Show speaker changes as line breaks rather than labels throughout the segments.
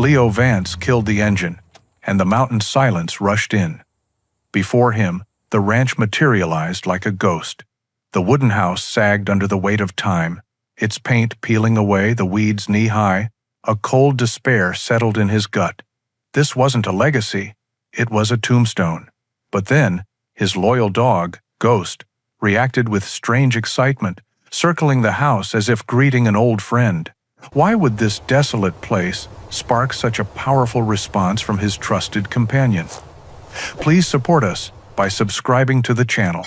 Leo Vance killed the engine, and the mountain silence rushed in. Before him, the ranch materialized like a ghost. The wooden house sagged under the weight of time, its paint peeling away, the weeds knee-high. A cold despair settled in his gut. This wasn't a legacy, it was a tombstone. But then, his loyal dog, Ghost, reacted with strange excitement, circling the house as if greeting an old friend. Why would this desolate place spark such a powerful response from his trusted companion? Please support us by subscribing to the channel.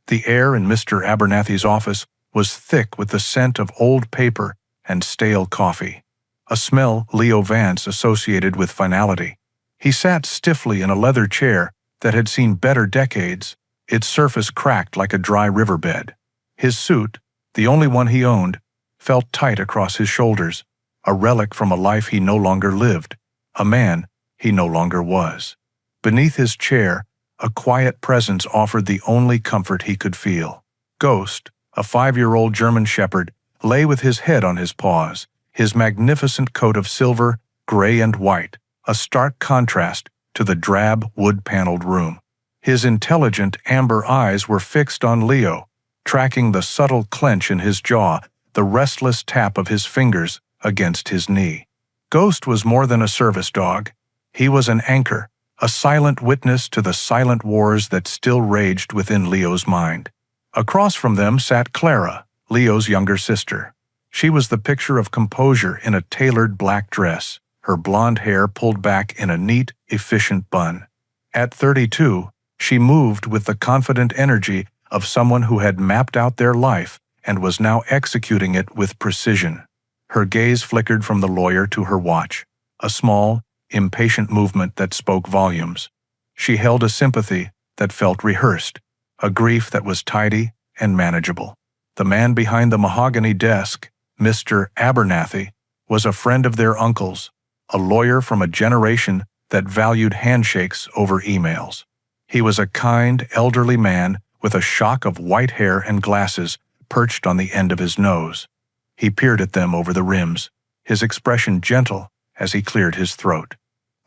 The air in Mr. Abernathy's office was thick with the scent of old paper and stale coffee, a smell Leo Vance associated with finality. He sat stiffly in a leather chair that had seen better decades, its surface cracked like a dry riverbed. His suit, the only one he owned, felt tight across his shoulders, a relic from a life he no longer lived, a man he no longer was. Beneath his chair, a quiet presence offered the only comfort he could feel. Ghost, a 5-year-old German shepherd, lay with his head on his paws, his magnificent coat of silver, gray and white, a stark contrast to the drab, wood-paneled room. His intelligent amber eyes were fixed on Leo, tracking the subtle clench in his jaw, the restless tap of his fingers against his knee. Ghost was more than a service dog. He was an anchor, a silent witness to the silent wars that still raged within Leo's mind. Across from them sat Clara, Leo's younger sister. She was the picture of composure in a tailored black dress, her blonde hair pulled back in a neat, efficient bun. At 32, she moved with the confident energy of someone who had mapped out their life and was now executing it with precision. Her gaze flickered from the lawyer to her watch, a small, impatient movement that spoke volumes. She held a sympathy that felt rehearsed, a grief that was tidy and manageable. The man behind the mahogany desk, Mr. Abernathy, was a friend of their uncle's, a lawyer from a generation that valued handshakes over emails. He was a kind, elderly man with a shock of white hair and glasses perched on the end of his nose. He peered at them over the rims, his expression gentle as he cleared his throat.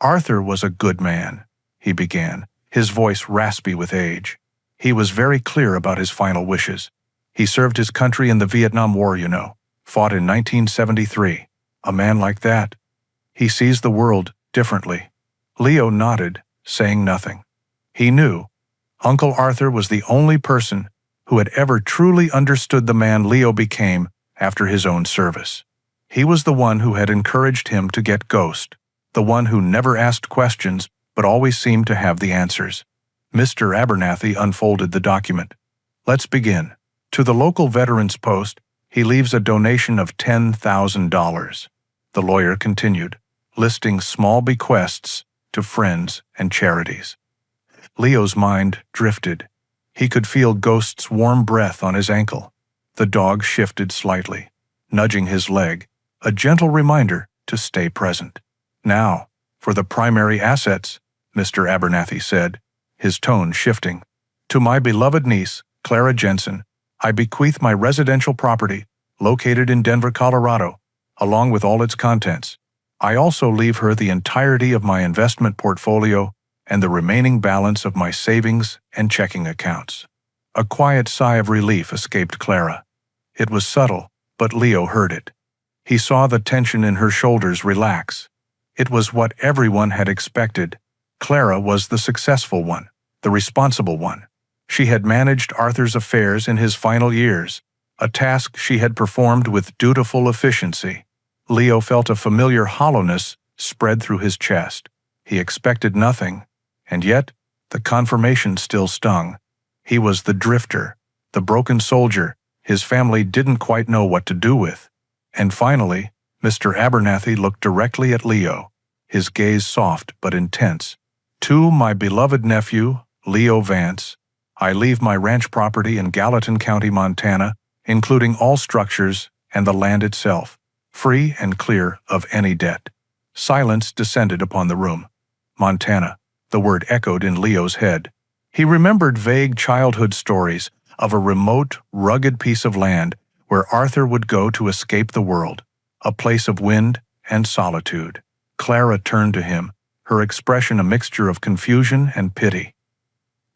"Arthur was a good man," he began, his voice raspy with age. He was very clear about his final wishes. He served his country in the Vietnam War, you know, fought in 1973. A man like that, he sees the world differently. Leo nodded, saying nothing. He knew Uncle Arthur was the only person who had ever truly understood the man Leo became after his own service. He was the one who had encouraged him to get Ghost, the one who never asked questions but always seemed to have the answers. Mr. Abernathy unfolded the document. "Let's begin. To the local Veterans Post, he leaves a donation of $10,000. The lawyer continued, listing small bequests to friends and charities. Leo's mind drifted. He could feel Ghost's warm breath on his ankle. The dog shifted slightly, nudging his leg, a gentle reminder to stay present. "Now, for the primary assets," Mr. Abernathy said, his tone shifting. "To my beloved niece, Clara Jensen, I bequeath my residential property, located in Denver, Colorado, along with all its contents. I also leave her the entirety of my investment portfolio and the remaining balance of my savings and checking accounts." A quiet sigh of relief escaped Clara. It was subtle, but Leo heard it. He saw the tension in her shoulders relax. It was what everyone had expected. Clara was the successful one, the responsible one. She had managed Arthur's affairs in his final years, a task she had performed with dutiful efficiency. Leo felt a familiar hollowness spread through his chest. He expected nothing, and yet the confirmation still stung. He was the drifter, the broken soldier his family didn't quite know what to do with. And finally, Mr. Abernathy looked directly at Leo, his gaze soft but intense. "To my beloved nephew, Leo Vance, I leave my ranch property in Gallatin County, Montana, including all structures and the land itself, free and clear of any debt." Silence descended upon the room. Montana, the word echoed in Leo's head. He remembered vague childhood stories of a remote, rugged piece of land where Arthur would go to escape the world, a place of wind and solitude. Clara turned to him, her expression a mixture of confusion and pity.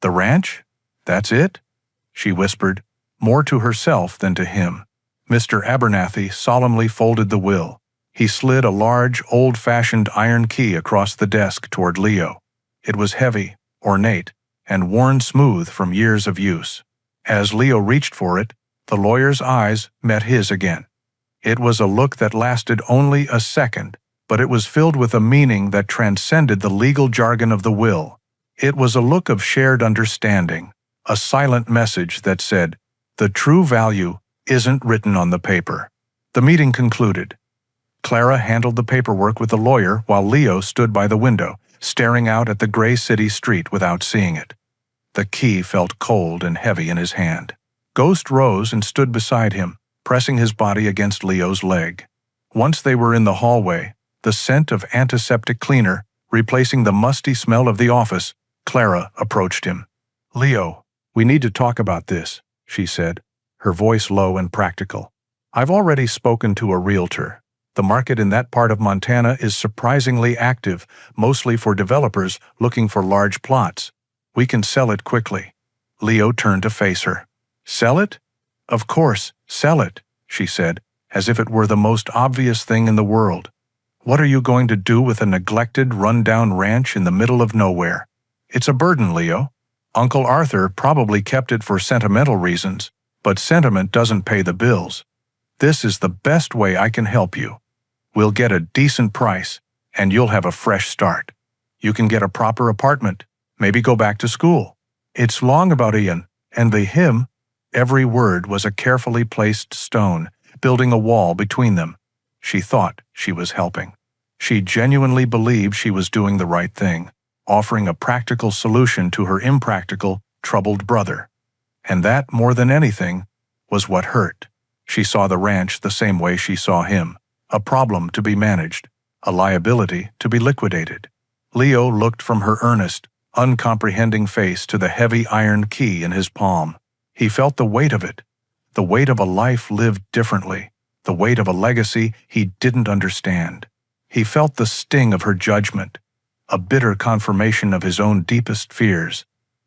"The ranch? That's it?" she whispered, more to herself than to him. Mr. Abernathy solemnly folded the will. He slid a large, old-fashioned iron key across the desk toward Leo. It was heavy, ornate, and worn smooth from years of use. As Leo reached for it, the lawyer's eyes met his again. It was a look that lasted only a second, but it was filled with a meaning that transcended the legal jargon of the will. It was a look of shared understanding, a silent message that said, "The true value isn't written on the paper." The meeting concluded. Clara handled the paperwork with the lawyer while Leo stood by the window, staring out at the gray city street without seeing it. The key felt cold and heavy in his hand. Ghost rose and stood beside him, pressing his body against Leo's leg. Once they were in the hallway, the scent of antiseptic cleaner replacing the musty smell of the office, Clara approached him. "Leo, we need to talk about this," she said, her voice low and practical. "I've already spoken to a realtor. The market in that part of Montana is surprisingly active, mostly for developers looking for large plots. We can sell it quickly." Leo turned to face her. "Sell it? Of course, sell it," she said, as if it were the most obvious thing in the world. "What are you going to do with a neglected, run-down ranch in the middle of nowhere? It's a burden, Leo. Uncle Arthur probably kept it for sentimental reasons, but sentiment doesn't pay the bills. This is the best way I can help you. We'll get a decent price, and you'll have a fresh start. You can get a proper apartment, maybe go back to school. It's long about Ian, and the him." Every word was a carefully placed stone, building a wall between them. She thought she was helping. She genuinely believed she was doing the right thing, offering a practical solution to her impractical, troubled brother. And that, more than anything, was what hurt. She saw the ranch the same way she saw him, a problem to be managed, a liability to be liquidated. Leo looked from her earnest, uncomprehending face to the heavy iron key in his palm. He felt the weight of it, the weight of a life lived differently, the weight of a legacy he didn't understand. He felt the sting of her judgment, a bitter confirmation of his own deepest fears,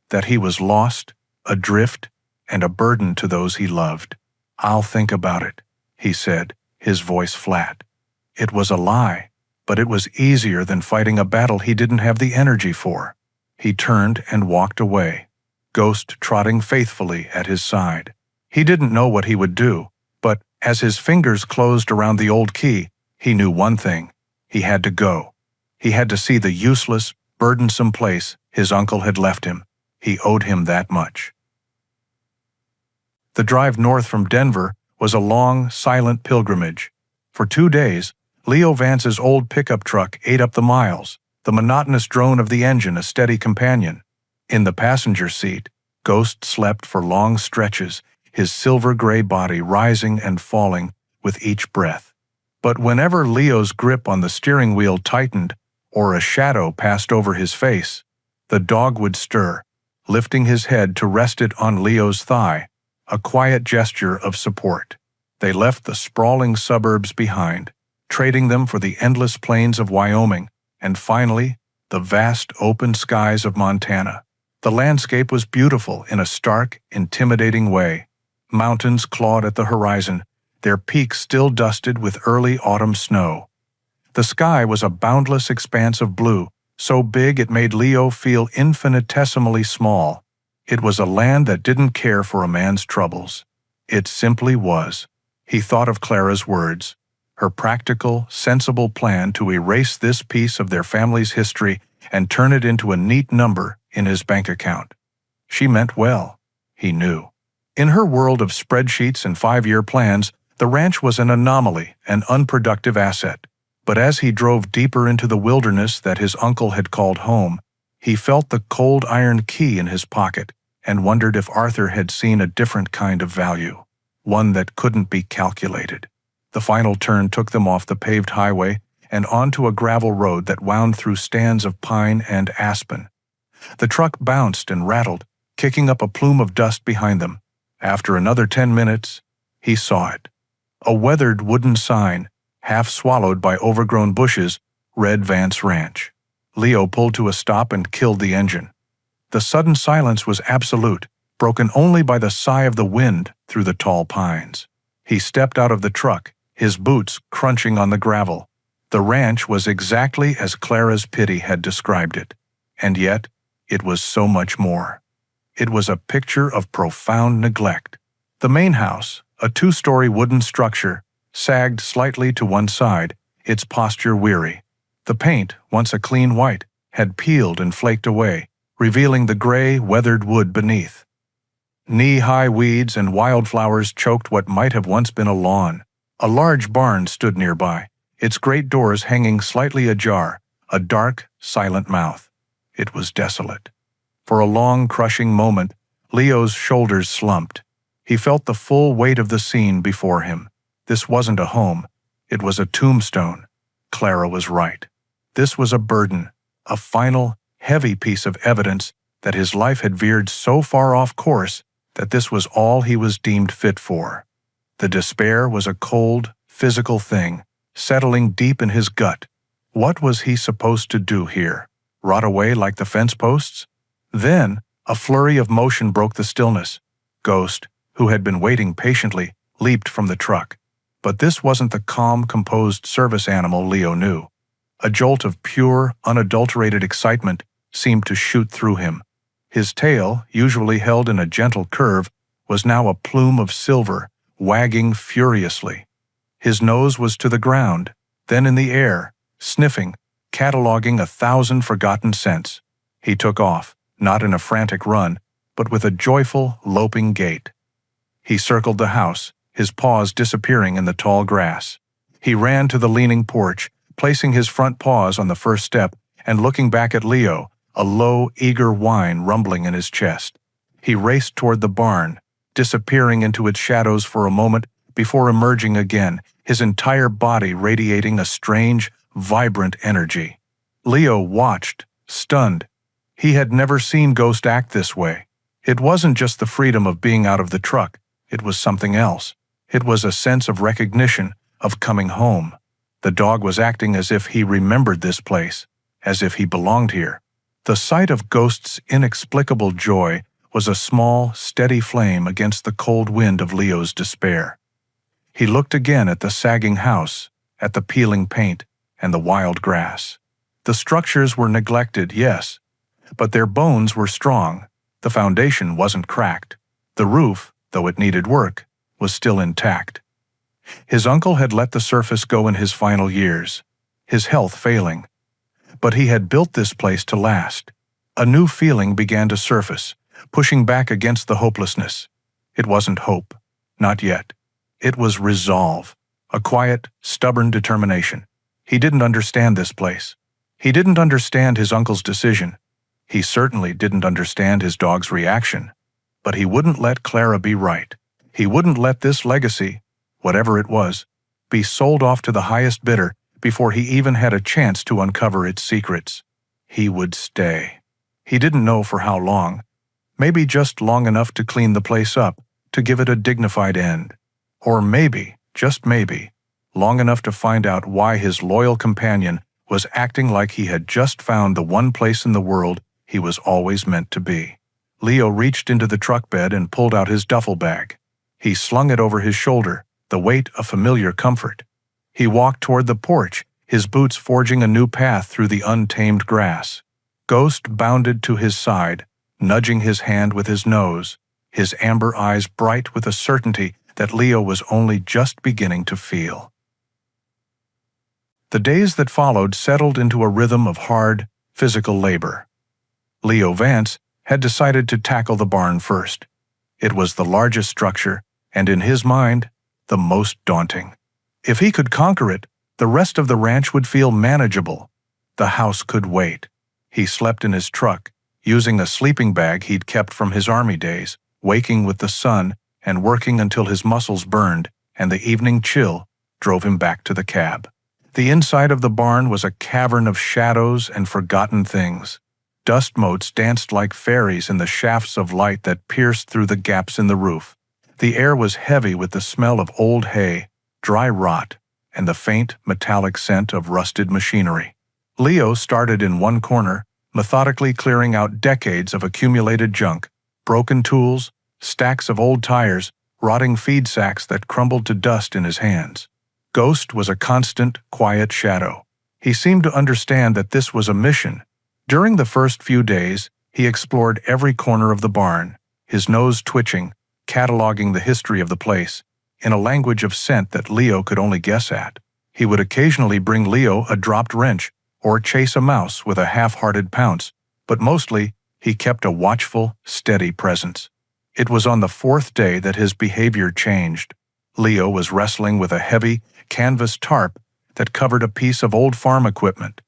that he was lost, adrift, and a burden to those he loved. "I'll think about it," he said, his voice flat. It was a lie, but it was easier than fighting a battle he didn't have the energy for. He turned and walked away, Ghost trotting faithfully at his side. He didn't know what he would do, but as his fingers closed around the old key, he knew one thing. He had to go. He had to see the useless, burdensome place his uncle had left him. He owed him that much. The drive north from Denver was a long, silent pilgrimage. For 2 days, Leo Vance's old pickup truck ate up the miles, the monotonous drone of the engine a steady companion. In the passenger seat, Ghost slept for long stretches, his silver-gray body rising and falling with each breath. But whenever Leo's grip on the steering wheel tightened or a shadow passed over his face, the dog would stir, lifting his head to rest it on Leo's thigh, a quiet gesture of support. They left the sprawling suburbs behind, trading them for the endless plains of Wyoming, and finally, the vast open skies of Montana. The landscape was beautiful in a stark, intimidating way. Mountains clawed at the horizon, their peaks still dusted with early autumn snow. The sky was a boundless expanse of blue, so big it made Leo feel infinitesimally small. It was a land that didn't care for a man's troubles. It simply was. He thought of Clara's words, her practical, sensible plan to erase this piece of their family's history and turn it into a neat number in his bank account. She meant well, he knew. In her world of spreadsheets and 5-year plans, the ranch was an anomaly, an unproductive asset. But as he drove deeper into the wilderness that his uncle had called home, he felt the cold iron key in his pocket and wondered if Arthur had seen a different kind of value, one that couldn't be calculated. The final turn took them off the paved highway and onto a gravel road that wound through stands of pine and aspen. The truck bounced and rattled, kicking up a plume of dust behind them. After another 10 minutes, he saw it. A weathered wooden sign, half swallowed by overgrown bushes, Red Vance Ranch. Leo pulled to a stop and killed the engine. The sudden silence was absolute, broken only by the sigh of the wind through the tall pines. He stepped out of the truck, his boots crunching on the gravel. The ranch was exactly as Clara's pity had described it, and yet it was so much more. It was a picture of profound neglect. The main house, a 2-story wooden structure, sagged slightly to one side, its posture weary. The paint, once a clean white, had peeled and flaked away, revealing the gray, weathered wood beneath. Knee-high weeds and wildflowers choked what might have once been a lawn. A large barn stood nearby, its great doors hanging slightly ajar, a dark, silent mouth. It was desolate. For a long, crushing moment, Leo's shoulders slumped. He felt the full weight of the scene before him. This wasn't a home. It was a tombstone. Clara was right. This was a burden, a final, heavy piece of evidence that his life had veered so far off course that this was all he was deemed fit for. The despair was a cold, physical thing, settling deep in his gut. What was he supposed to do here? Rot away like the fence posts? Then, a flurry of motion broke the stillness. Ghost, who had been waiting patiently, leaped from the truck. But this wasn't the calm, composed service animal Leo knew. A jolt of pure, unadulterated excitement seemed to shoot through him. His tail, usually held in a gentle curve, was now a plume of silver, wagging furiously. His nose was to the ground, then in the air, sniffing, cataloging 1,000 forgotten scents. He took off, not in a frantic run, but with a joyful, loping gait. He circled the house, his paws disappearing in the tall grass. He ran to the leaning porch, placing his front paws on the first step and looking back at Leo, a low, eager whine rumbling in his chest. He raced toward the barn, disappearing into its shadows for a moment before emerging again, his entire body radiating a strange, vibrant energy. Leo watched, stunned. He had never seen Ghost act this way. It wasn't just the freedom of being out of the truck. It was something else. It was a sense of recognition, of coming home. The dog was acting as if he remembered this place, as if he belonged here. The sight of Ghost's inexplicable joy was a small, steady flame against the cold wind of Leo's despair. He looked again at the sagging house, at the peeling paint, and the wild grass. The structures were neglected, yes, but their bones were strong. The foundation wasn't cracked. The roof, though it needed work, was still intact. His uncle had let the surface go in his final years, his health failing. But he had built this place to last. A new feeling began to surface, pushing back against the hopelessness. It wasn't hope. Not yet. It was resolve, a quiet, stubborn determination. He didn't understand this place. He didn't understand his uncle's decision. He certainly didn't understand his dog's reaction. But he wouldn't let Clara be right. He wouldn't let this legacy, whatever it was, be sold off to the highest bidder before he even had a chance to uncover its secrets. He would stay. He didn't know for how long. Maybe just long enough to clean the place up, to give it a dignified end. Or maybe, just maybe, long enough to find out why his loyal companion was acting like he had just found the one place in the world he was always meant to be. Leo reached into the truck bed and pulled out his duffel bag. He slung it over his shoulder, the weight a familiar comfort. He walked toward the porch, his boots forging a new path through the untamed grass. Ghost bounded to his side, nudging his hand with his nose, his amber eyes bright with a certainty that Leo was only just beginning to feel. The days that followed settled into a rhythm of hard, physical labor. Leo Vance had decided to tackle the barn first. It was the largest structure, and in his mind, the most daunting. If he could conquer it, the rest of the ranch would feel manageable. The house could wait. He slept in his truck, using a sleeping bag he'd kept from his army days, waking with the sun and working until his muscles burned and the evening chill drove him back to the cab. The inside of the barn was a cavern of shadows and forgotten things. Dust motes danced like fairies in the shafts of light that pierced through the gaps in the roof. The air was heavy with the smell of old hay, dry rot, and the faint, metallic scent of rusted machinery. Leo started in one corner, methodically clearing out decades of accumulated junk, broken tools, stacks of old tires, rotting feed sacks that crumbled to dust in his hands. Ghost was a constant, quiet shadow. He seemed to understand that this was a mission. During the first few days, he explored every corner of the barn, his nose twitching, cataloging the history of the place, in a language of scent that Leo could only guess at. He would occasionally bring Leo a dropped wrench or chase a mouse with a half-hearted pounce, but mostly he kept a watchful, steady presence. It was on the fourth day that his behavior changed. Leo was wrestling with a heavy, canvas tarp that covered a piece of old farm equipment.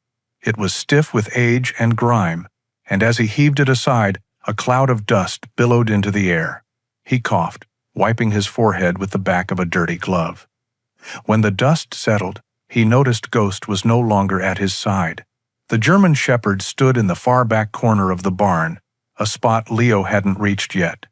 It was stiff with age and grime, and as he heaved it aside, a cloud of dust billowed into the air. He coughed, wiping his forehead with the back of a dirty glove. When the dust settled, he noticed Ghost was no longer at his side. The German Shepherd stood in the far back corner of the barn, a spot Leo hadn't reached yet.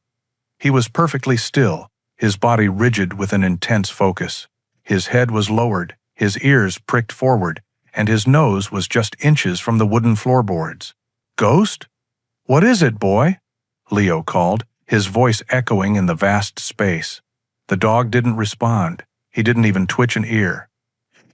He was perfectly still, his body rigid with an intense focus. His head was lowered, his ears pricked forward, and his nose was just inches from the wooden floorboards. "Ghost? What is it, boy?" Leo called, his voice echoing in the vast space. The dog didn't respond. He didn't even twitch an ear.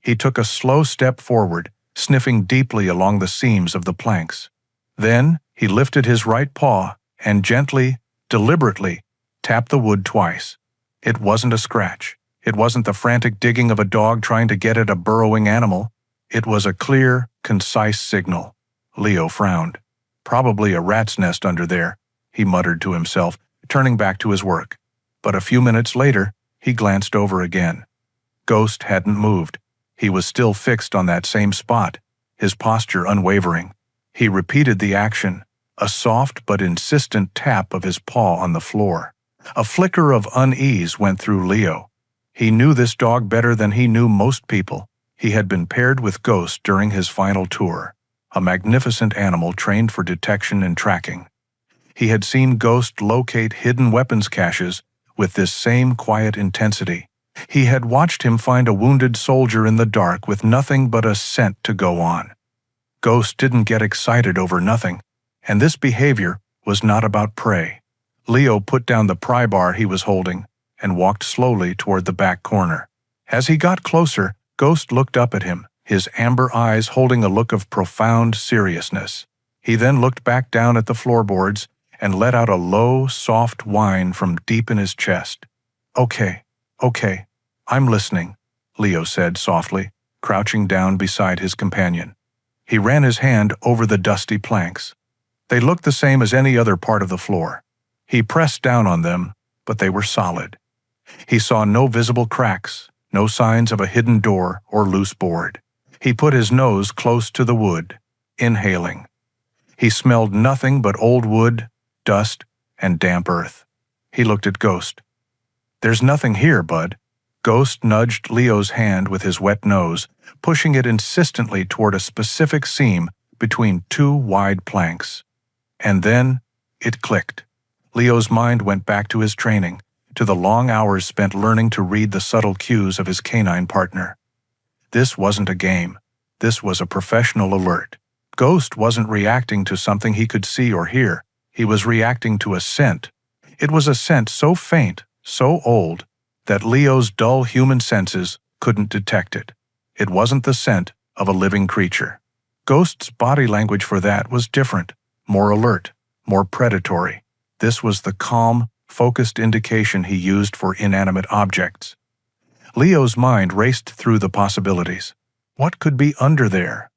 He took a slow step forward, sniffing deeply along the seams of the planks. Then he lifted his right paw and gently, deliberately, tapped the wood twice. It wasn't a scratch. It wasn't the frantic digging of a dog trying to get at a burrowing animal. It was a clear, concise signal. Leo frowned. "Probably a rat's nest under there," he muttered to himself, turning back to his work. But a few minutes later, he glanced over again. Ghost hadn't moved. He was still fixed on that same spot, his posture unwavering. He repeated the action, a soft but insistent tap of his paw on the floor. A flicker of unease went through Leo. He knew this dog better than he knew most people. He had been paired with Ghost during his final tour, a magnificent animal trained for detection and tracking. He had seen Ghost locate hidden weapons caches with this same quiet intensity. He had watched him find a wounded soldier in the dark with nothing but a scent to go on. Ghost didn't get excited over nothing, and this behavior was not about prey. Leo put down the pry bar he was holding and walked slowly toward the back corner. As he got closer, Ghost looked up at him, his amber eyes holding a look of profound seriousness. He then looked back down at the floorboards and let out a low, soft whine from deep in his chest. Okay, I'm listening," Leo said softly, crouching down beside his companion. He ran his hand over the dusty planks. They looked the same as any other part of the floor. He pressed down on them, but they were solid. He saw no visible cracks, no signs of a hidden door or loose board. He put his nose close to the wood, inhaling. He smelled nothing but old wood, dust, and damp earth. He looked at Ghost. "There's nothing here, bud." Ghost nudged Leo's hand with his wet nose, pushing it insistently toward a specific seam between two wide planks. And then it clicked. Leo's mind went back to his training, to the long hours spent learning to read the subtle cues of his canine partner. This wasn't a game. This was a professional alert. Ghost wasn't reacting to something he could see or hear. He was reacting to a scent. It was a scent so faint, so old, that Leo's dull human senses couldn't detect it. It wasn't the scent of a living creature. Ghost's body language for that was different, more alert, more predatory. This was the calm, focused indication he used for inanimate objects. Leo's mind raced through the possibilities. What could be under there?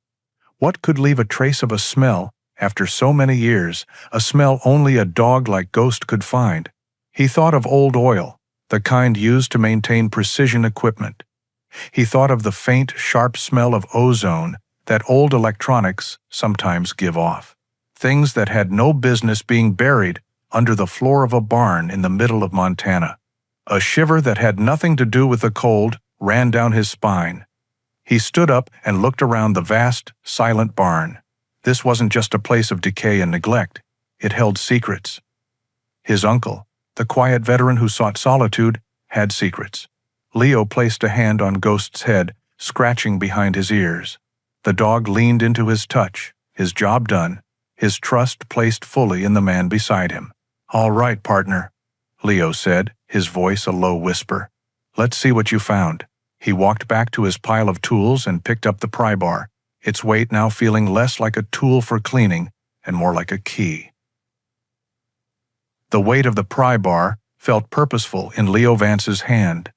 What could leave a trace of a smell after so many years, a smell only a dog like Ghost could find? He thought of old oil, the kind used to maintain precision equipment. He thought of the faint, sharp smell of ozone that old electronics sometimes give off. Things that had no business being buried under the floor of a barn in the middle of Montana. A shiver that had nothing to do with the cold ran down his spine. He stood up and looked around the vast, silent barn. This wasn't just a place of decay and neglect. It held secrets. His uncle, the quiet veteran who sought solitude, had secrets. Leo placed a hand on Ghost's head, scratching behind his ears. The dog leaned into his touch, his job done, his trust placed fully in the man beside him. "All right, partner," Leo said, his voice a low whisper. "Let's see what you found." He walked back to his pile of tools and picked up the pry bar, its weight now feeling less like a tool for cleaning and more like a key. The weight of the pry bar felt purposeful in Leo Vance's hand.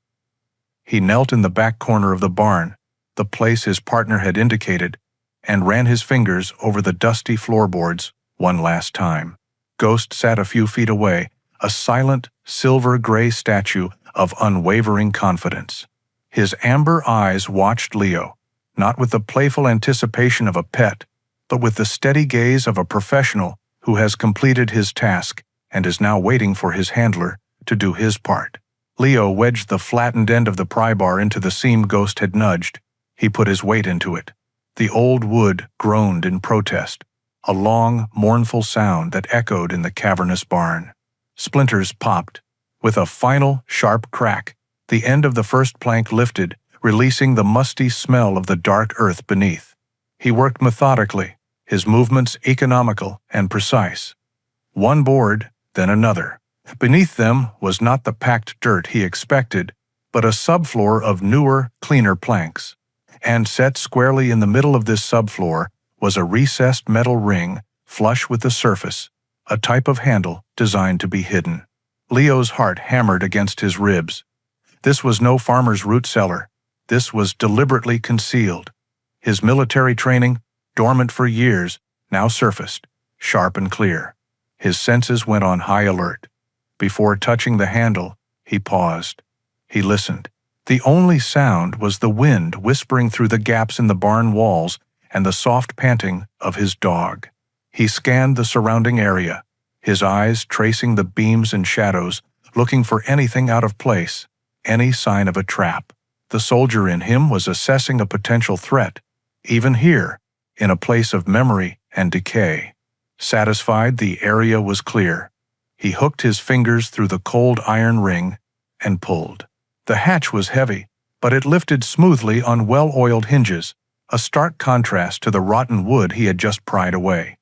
He knelt in the back corner of the barn, the place his partner had indicated, and ran his fingers over the dusty floorboards one last time. Ghost sat a few feet away, a silent, silver-gray statue of unwavering confidence. His amber eyes watched Leo, not with the playful anticipation of a pet, but with the steady gaze of a professional who has completed his task and is now waiting for his handler to do his part. Leo wedged the flattened end of the pry bar into the seam Ghost had nudged. He put his weight into it. The old wood groaned in protest, a long, mournful sound that echoed in the cavernous barn. Splinters popped. With a final, sharp crack, the end of the first plank lifted, releasing the musty smell of the dark earth beneath. He worked methodically, his movements economical and precise. One board, then another. Beneath them was not the packed dirt he expected, but a subfloor of newer, cleaner planks. And set squarely in the middle of this subfloor was a recessed metal ring flush with the surface, a type of handle designed to be hidden. Leo's heart hammered against his ribs. This was no farmer's root cellar. This was deliberately concealed. His military training, dormant for years, now surfaced, sharp and clear. His senses went on high alert. Before touching the handle, he paused. He listened. The only sound was the wind whispering through the gaps in the barn walls and the soft panting of his dog. He scanned the surrounding area, his eyes tracing the beams and shadows, looking for anything out of place, any sign of a trap. The soldier in him was assessing a potential threat, even here, in a place of memory and decay. Satisfied the area was clear, he hooked his fingers through the cold iron ring and pulled. The hatch was heavy, but it lifted smoothly on well-oiled hinges, a stark contrast to the rotten wood he had just pried away.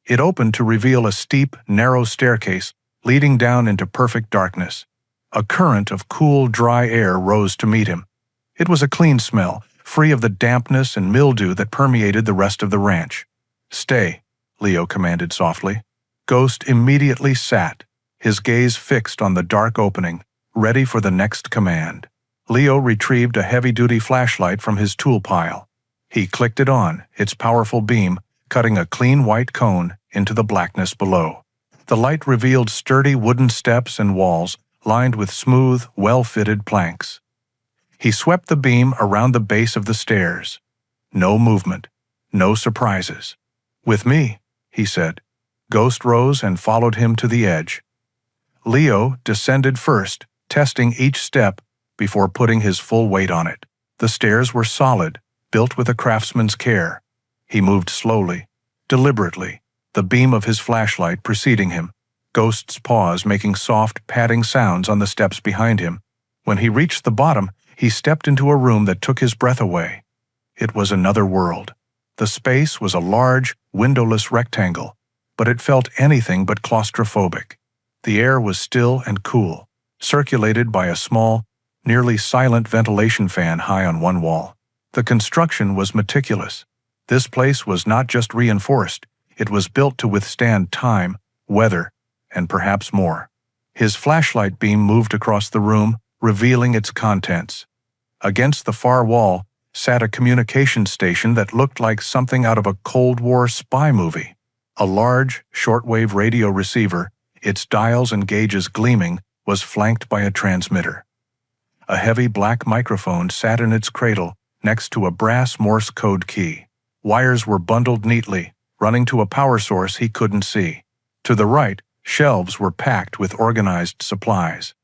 It opened to reveal a steep, narrow staircase leading down into perfect darkness. A current of cool, dry air rose to meet him. It was a clean smell, free of the dampness and mildew that permeated the rest of the ranch. "Stay," Leo commanded softly. Ghost immediately sat, his gaze fixed on the dark opening, ready for the next command. Leo retrieved a heavy-duty flashlight from his tool pile. He clicked it on, its powerful beam cutting a clean white cone into the blackness below. The light revealed sturdy wooden steps and walls lined with smooth, well-fitted planks. He swept the beam around the base of the stairs. No movement, no surprises. "With me," he said. Ghost rose and followed him to the edge. Leo descended first, testing each step before putting his full weight on it. The stairs were solid, built with a craftsman's care. He moved slowly, deliberately, the beam of his flashlight preceding him, Ghost's paws making soft, padding sounds on the steps behind him. When he reached the bottom, he stepped into a room that took his breath away. It was another world. The space was a large, windowless rectangle, but it felt anything but claustrophobic. The air was still and cool, circulated by a small, nearly silent ventilation fan high on one wall. The construction was meticulous. This place was not just reinforced, it was built to withstand time, weather, and perhaps more. His flashlight beam moved across the room, revealing its contents. Against the far wall sat a communications station that looked like something out of a Cold War spy movie. A large, shortwave radio receiver, its dials and gauges gleaming, was flanked by a transmitter. A heavy black microphone sat in its cradle next to a brass Morse code key. Wires were bundled neatly, running to a power source he couldn't see. To the right, shelves were packed with organized supplies.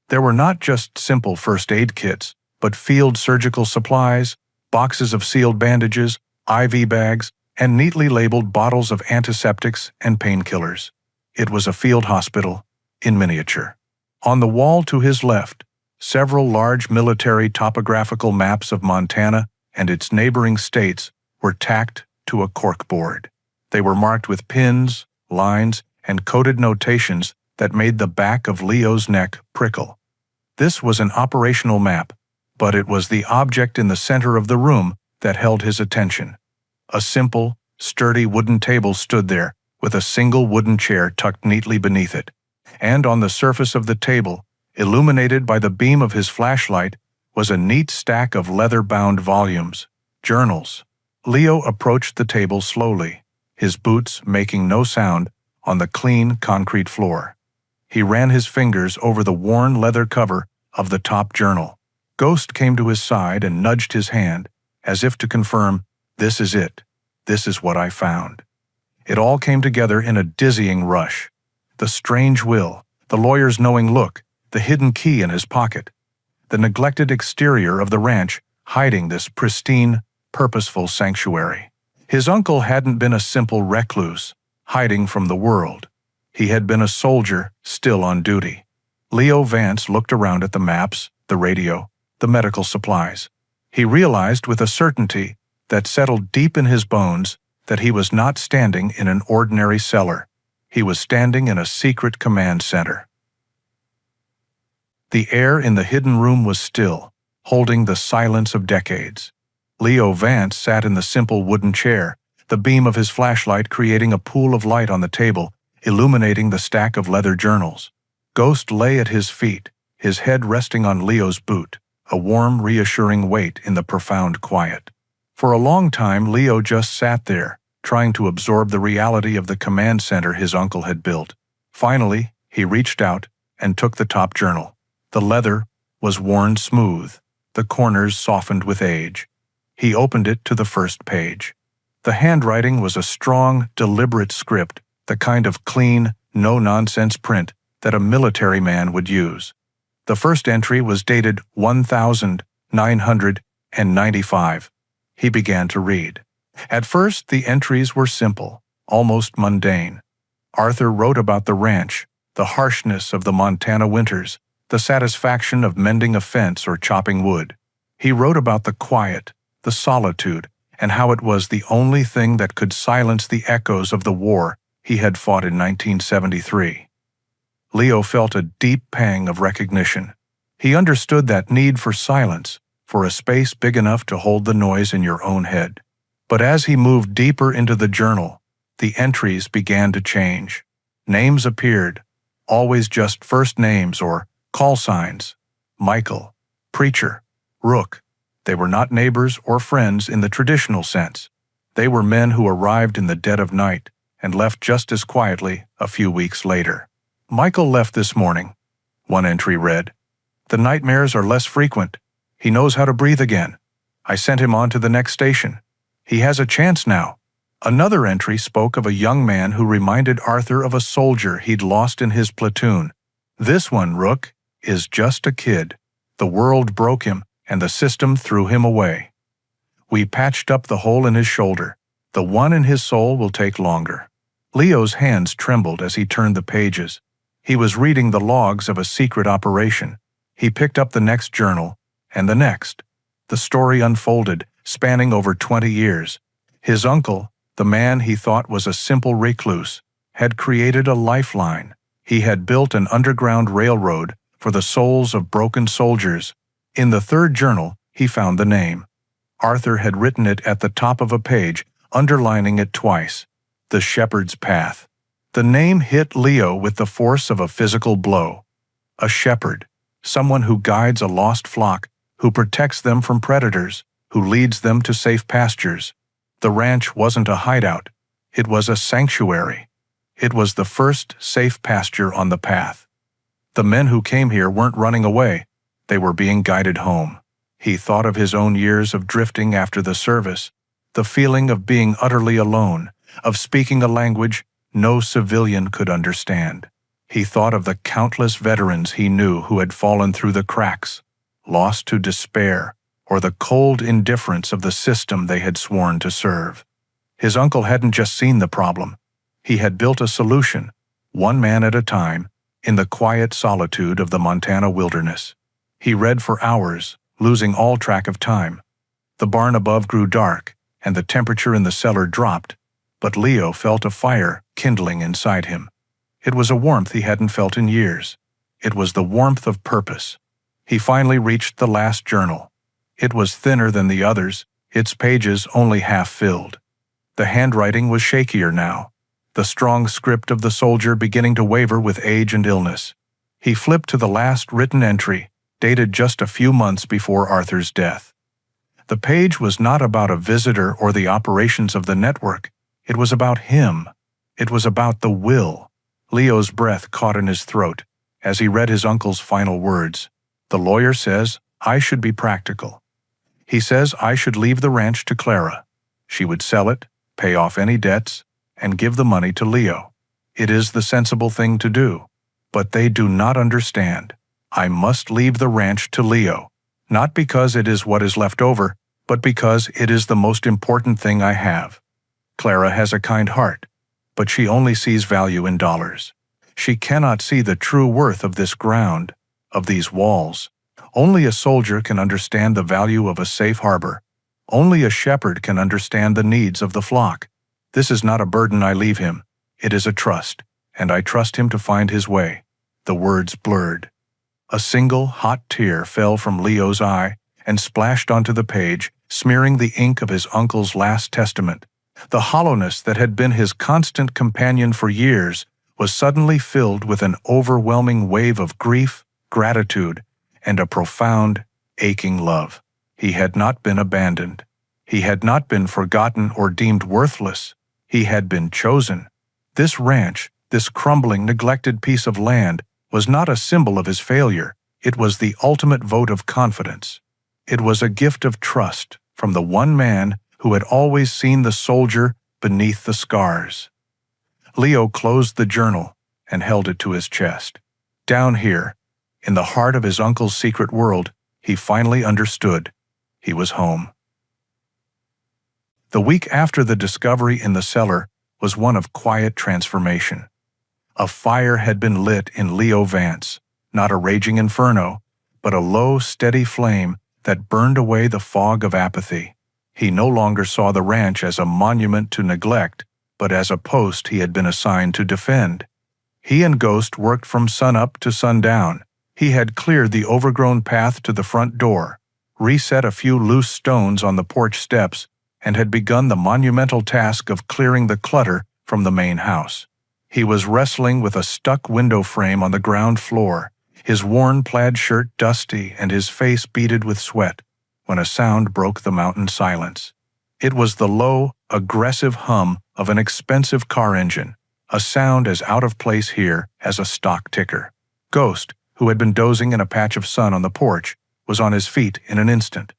There were not just simple first aid kits, but field surgical supplies, boxes of sealed bandages, IV bags, and neatly labeled bottles of antiseptics and painkillers. It was a field hospital in miniature. On the wall to his left, several large military topographical maps of Montana and its neighboring states were tacked to a corkboard. They were marked with pins, lines, and coded notations that made the back of Leo's neck prickle. This was an operational map, but it was the object in the center of the room that held his attention. A simple, sturdy wooden table stood there, with a single wooden chair tucked neatly beneath it. And on the surface of the table, illuminated by the beam of his flashlight, was a neat stack of leather-bound volumes, journals. Leo approached the table slowly, his boots making no sound on the clean concrete floor. He ran his fingers over the worn leather cover of the top journal. Ghost came to his side and nudged his hand, as if to confirm, "This is it. This is what I found." It all came together in a dizzying rush. The strange will, the lawyer's knowing look, the hidden key in his pocket, the neglected exterior of the ranch hiding this pristine, purposeful sanctuary. His uncle hadn't been a simple recluse, hiding from the world. He had been a soldier, still on duty. Leo Vance looked around at the maps, the radio, the medical supplies. He realized with a certainty that settled deep in his bones that he was not standing in an ordinary cellar. He was standing in a secret command center. The air in the hidden room was still, holding the silence of decades. Leo Vance sat in the simple wooden chair, the beam of his flashlight creating a pool of light on the table, illuminating the stack of leather journals. Ghost lay at his feet, his head resting on Leo's boot, a warm, reassuring weight in the profound quiet. For a long time, Leo just sat there, trying to absorb the reality of the command center his uncle had built. Finally, he reached out and took the top journal. The leather was worn smooth, the corners softened with age. He opened it to the first page. The handwriting was a strong, deliberate script, the kind of clean, no-nonsense print that a military man would use. The first entry was dated 1995. He began to read. At first, the entries were simple, almost mundane. Arthur wrote about the ranch, the harshness of the Montana winters, the satisfaction of mending a fence or chopping wood. He wrote about the quiet, the solitude, and how it was the only thing that could silence the echoes of the war he had fought in 1973. Leo felt a deep pang of recognition. He understood that need for silence, for a space big enough to hold the noise in your own head. But as he moved deeper into the journal, the entries began to change. Names appeared, always just first names or call signs. Michael, Preacher, Rook. They were not neighbors or friends in the traditional sense. They were men who arrived in the dead of night and left just as quietly a few weeks later. Michael left this morning, one entry read. The nightmares are less frequent. He knows how to breathe again. I sent him on to the next station. He has a chance now. Another entry spoke of a young man who reminded Arthur of a soldier he'd lost in his platoon. This one, Rook, is just a kid. The world broke him, and the system threw him away. We patched up the hole in his shoulder. The one in his soul will take longer. Leo's hands trembled as he turned the pages. He was reading the logs of a secret operation. He picked up the next journal, and the next. The story unfolded, spanning over 20 years. His uncle, the man he thought was a simple recluse, had created a lifeline. He had built an underground railroad for the souls of broken soldiers. In the third journal, he found the name. Arthur had written it at the top of a page, underlining it twice. The Shepherd's Path. The name hit Leo with the force of a physical blow. A shepherd, someone who guides a lost flock, who protects them from predators, who leads them to safe pastures. The ranch wasn't a hideout. It was a sanctuary. It was the first safe pasture on the path. The men who came here weren't running away. They were being guided home. He thought of his own years of drifting after the service, the feeling of being utterly alone, of speaking a language no civilian could understand. He thought of the countless veterans he knew who had fallen through the cracks, lost to despair or the cold indifference of the system they had sworn to serve. His uncle hadn't just seen the problem. He had built a solution, one man at a time, in the quiet solitude of the Montana wilderness. He read for hours, losing all track of time. The barn above grew dark, and the temperature in the cellar dropped, but Leo felt a fire kindling inside him. It was a warmth he hadn't felt in years. It was the warmth of purpose. He finally reached the last journal. It was thinner than the others, its pages only half filled. The handwriting was shakier now, the strong script of the soldier beginning to waver with age and illness. He flipped to the last written entry, dated just a few months before Arthur's death. The page was not about a visitor or the operations of the network. It was about him. It was about the will. Leo's breath caught in his throat as he read his uncle's final words. The lawyer says I should be practical. He says I should leave the ranch to Clara. She would sell it, pay off any debts, and give the money to Leo. It is the sensible thing to do. But they do not understand. I must leave the ranch to Leo, not because it is what is left over, but because it is the most important thing I have. Clara has a kind heart, but she only sees value in dollars. She cannot see the true worth of this ground, of these walls. Only a soldier can understand the value of a safe harbor. Only a shepherd can understand the needs of the flock. This is not a burden I leave him. It is a trust, and I trust him to find his way. The words blurred. A single hot tear fell from Leo's eye and splashed onto the page, smearing the ink of his uncle's last testament. The hollowness that had been his constant companion for years was suddenly filled with an overwhelming wave of grief, gratitude, and a profound, aching love. He had not been abandoned. He had not been forgotten or deemed worthless. He had been chosen. This ranch, this crumbling, neglected piece of land, was not a symbol of his failure. It was the ultimate vote of confidence. It was a gift of trust from the one man who had always seen the soldier beneath the scars. Leo closed the journal and held it to his chest. Down here, in the heart of his uncle's secret world, he finally understood. He was home. The week after the discovery in the cellar was one of quiet transformation. A fire had been lit in Leo Vance, not a raging inferno, but a low, steady flame that burned away the fog of apathy. He no longer saw the ranch as a monument to neglect, but as a post he had been assigned to defend. He and Ghost worked from sunup to sundown. He had cleared the overgrown path to the front door, reset a few loose stones on the porch steps, and had begun the monumental task of clearing the clutter from the main house. He was wrestling with a stuck window frame on the ground floor, his worn plaid shirt dusty and his face beaded with sweat, when a sound broke the mountain silence. It was the low, aggressive hum of an expensive car engine, a sound as out of place here as a stock ticker. Ghost, who had been dozing in a patch of sun on the porch, was on his feet in an instant.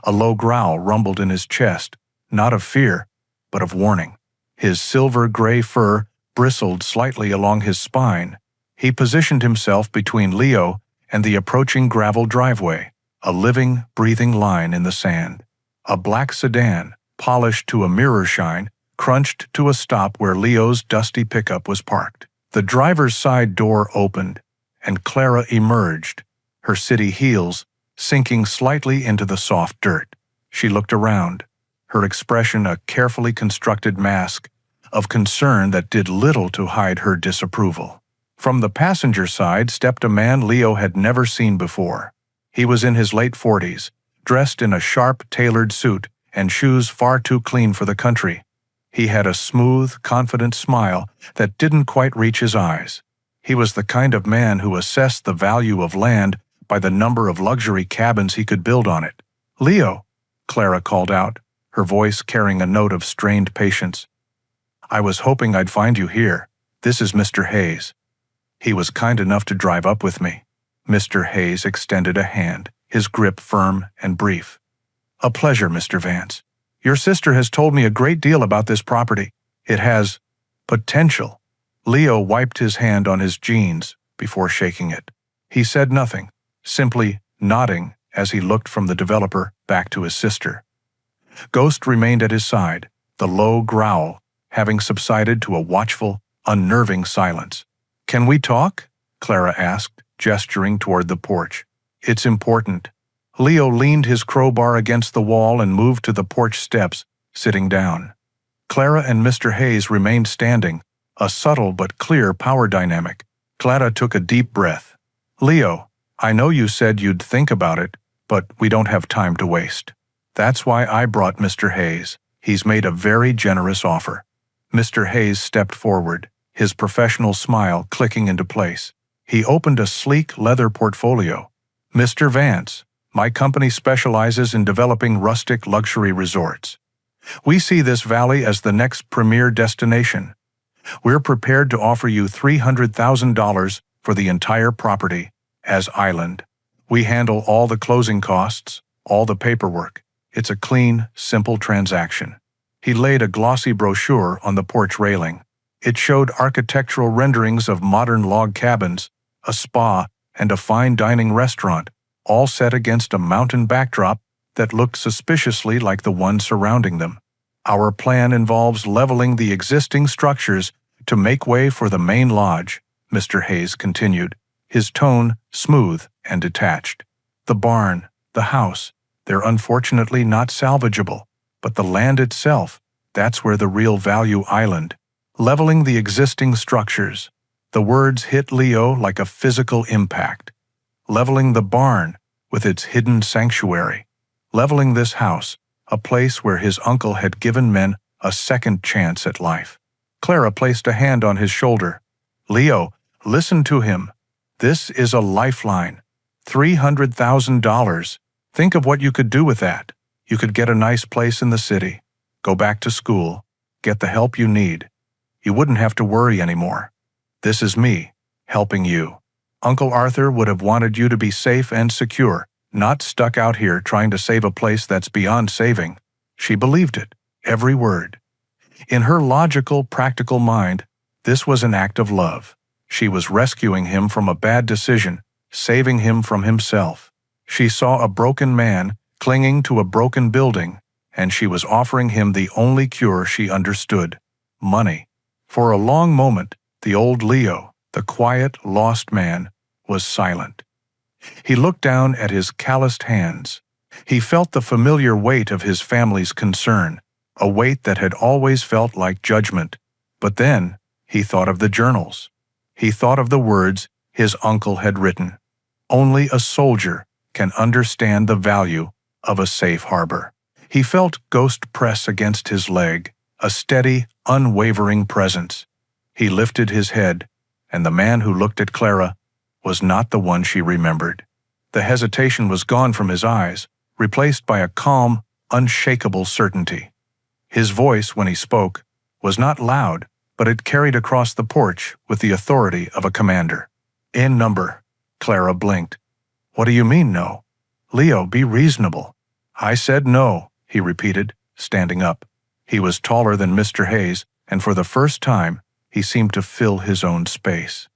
A low growl rumbled in his chest, not of fear, but of warning. His silver-gray fur bristled slightly along his spine. He positioned himself between Leo and the approaching gravel driveway, a living, breathing line in the sand. A black sedan, polished to a mirror shine, crunched to a stop where Leo's dusty pickup was parked. The driver's side door opened, and Clara emerged, her city heels sinking slightly into the soft dirt. She looked around, her expression a carefully constructed mask of concern that did little to hide her disapproval. From the passenger side stepped a man Leo had never seen before. He was in his late 40s, dressed in a sharp, tailored suit and shoes far too clean for the country. He had a smooth, confident smile that didn't quite reach his eyes. He was the kind of man who assessed the value of land by the number of luxury cabins he could build on it. "Leo," Clara called out, her voice carrying a note of strained patience. "I was hoping I'd find you here. This is Mr. Hayes." He was kind enough to drive up with me. Mr. Hayes extended a hand, his grip firm and brief. "A pleasure, Mr. Vance. Your sister has told me a great deal about this property. It has potential." Leo wiped his hand on his jeans before shaking it. He said nothing, simply nodding as he looked from the developer back to his sister. Ghost remained at his side, the low growl having subsided to a watchful, unnerving silence. "Can we talk?" Clara asked, gesturing toward the porch. "It's important." Leo leaned his crowbar against the wall and moved to the porch steps, sitting down. Clara and Mr. Hayes remained standing, a subtle but clear power dynamic. Clara took a deep breath. "Leo, I know you said you'd think about it, but we don't have time to waste. That's why I brought Mr. Hayes. He's made a very generous offer." Mr. Hayes stepped forward, his professional smile clicking into place. He opened a sleek leather portfolio. "Mr. Vance, my company specializes in developing rustic luxury resorts. We see this valley as the next premier destination. We're prepared to offer you $300,000 for the entire property as island. We handle all the closing costs, all the paperwork. It's a clean, simple transaction." He laid a glossy brochure on the porch railing. It showed architectural renderings of modern log cabins, a spa, and a fine dining restaurant, all set against a mountain backdrop that looked suspiciously like the one surrounding them. "Our plan involves leveling the existing structures to make way for the main lodge," Mr. Hayes continued, his tone smooth and detached. "The barn, the house, they're unfortunately not salvageable, but the land itself, that's where the real value island. Leveling the existing structures." The words hit Leo like a physical impact. Leveling the barn with its hidden sanctuary. Leveling this house, a place where his uncle had given men a second chance at life. Clara placed a hand on his shoulder. "Leo, listen to him. This is a lifeline. $300,000. Think of what you could do with that. You could get a nice place in the city, go back to school, get the help you need. You wouldn't have to worry anymore. This is me, helping you. Uncle Arthur would have wanted you to be safe and secure, not stuck out here trying to save a place that's beyond saving." She believed it, every word. In her logical, practical mind, this was an act of love. She was rescuing him from a bad decision, saving him from himself. She saw a broken man clinging to a broken building, and she was offering him the only cure she understood: money. For a long moment, the old Leo, the quiet, lost man, was silent. He looked down at his calloused hands. He felt the familiar weight of his family's concern, a weight that had always felt like judgment. But then, he thought of the journals. He thought of the words his uncle had written. Only a soldier can understand the value of a safe harbor. He felt ghost press against his leg, a steady, unwavering presence. He lifted his head, and the man who looked at Clara was not the one she remembered. The hesitation was gone from his eyes, replaced by a calm, unshakable certainty. His voice, when he spoke, was not loud, but it carried across the porch with the authority of a commander. "In number." Clara blinked. "What do you mean, no?" "Leo, be reasonable." "I said no," he repeated, standing up. He was taller than Mr. Hayes, and for the first time, he seemed to fill his own space.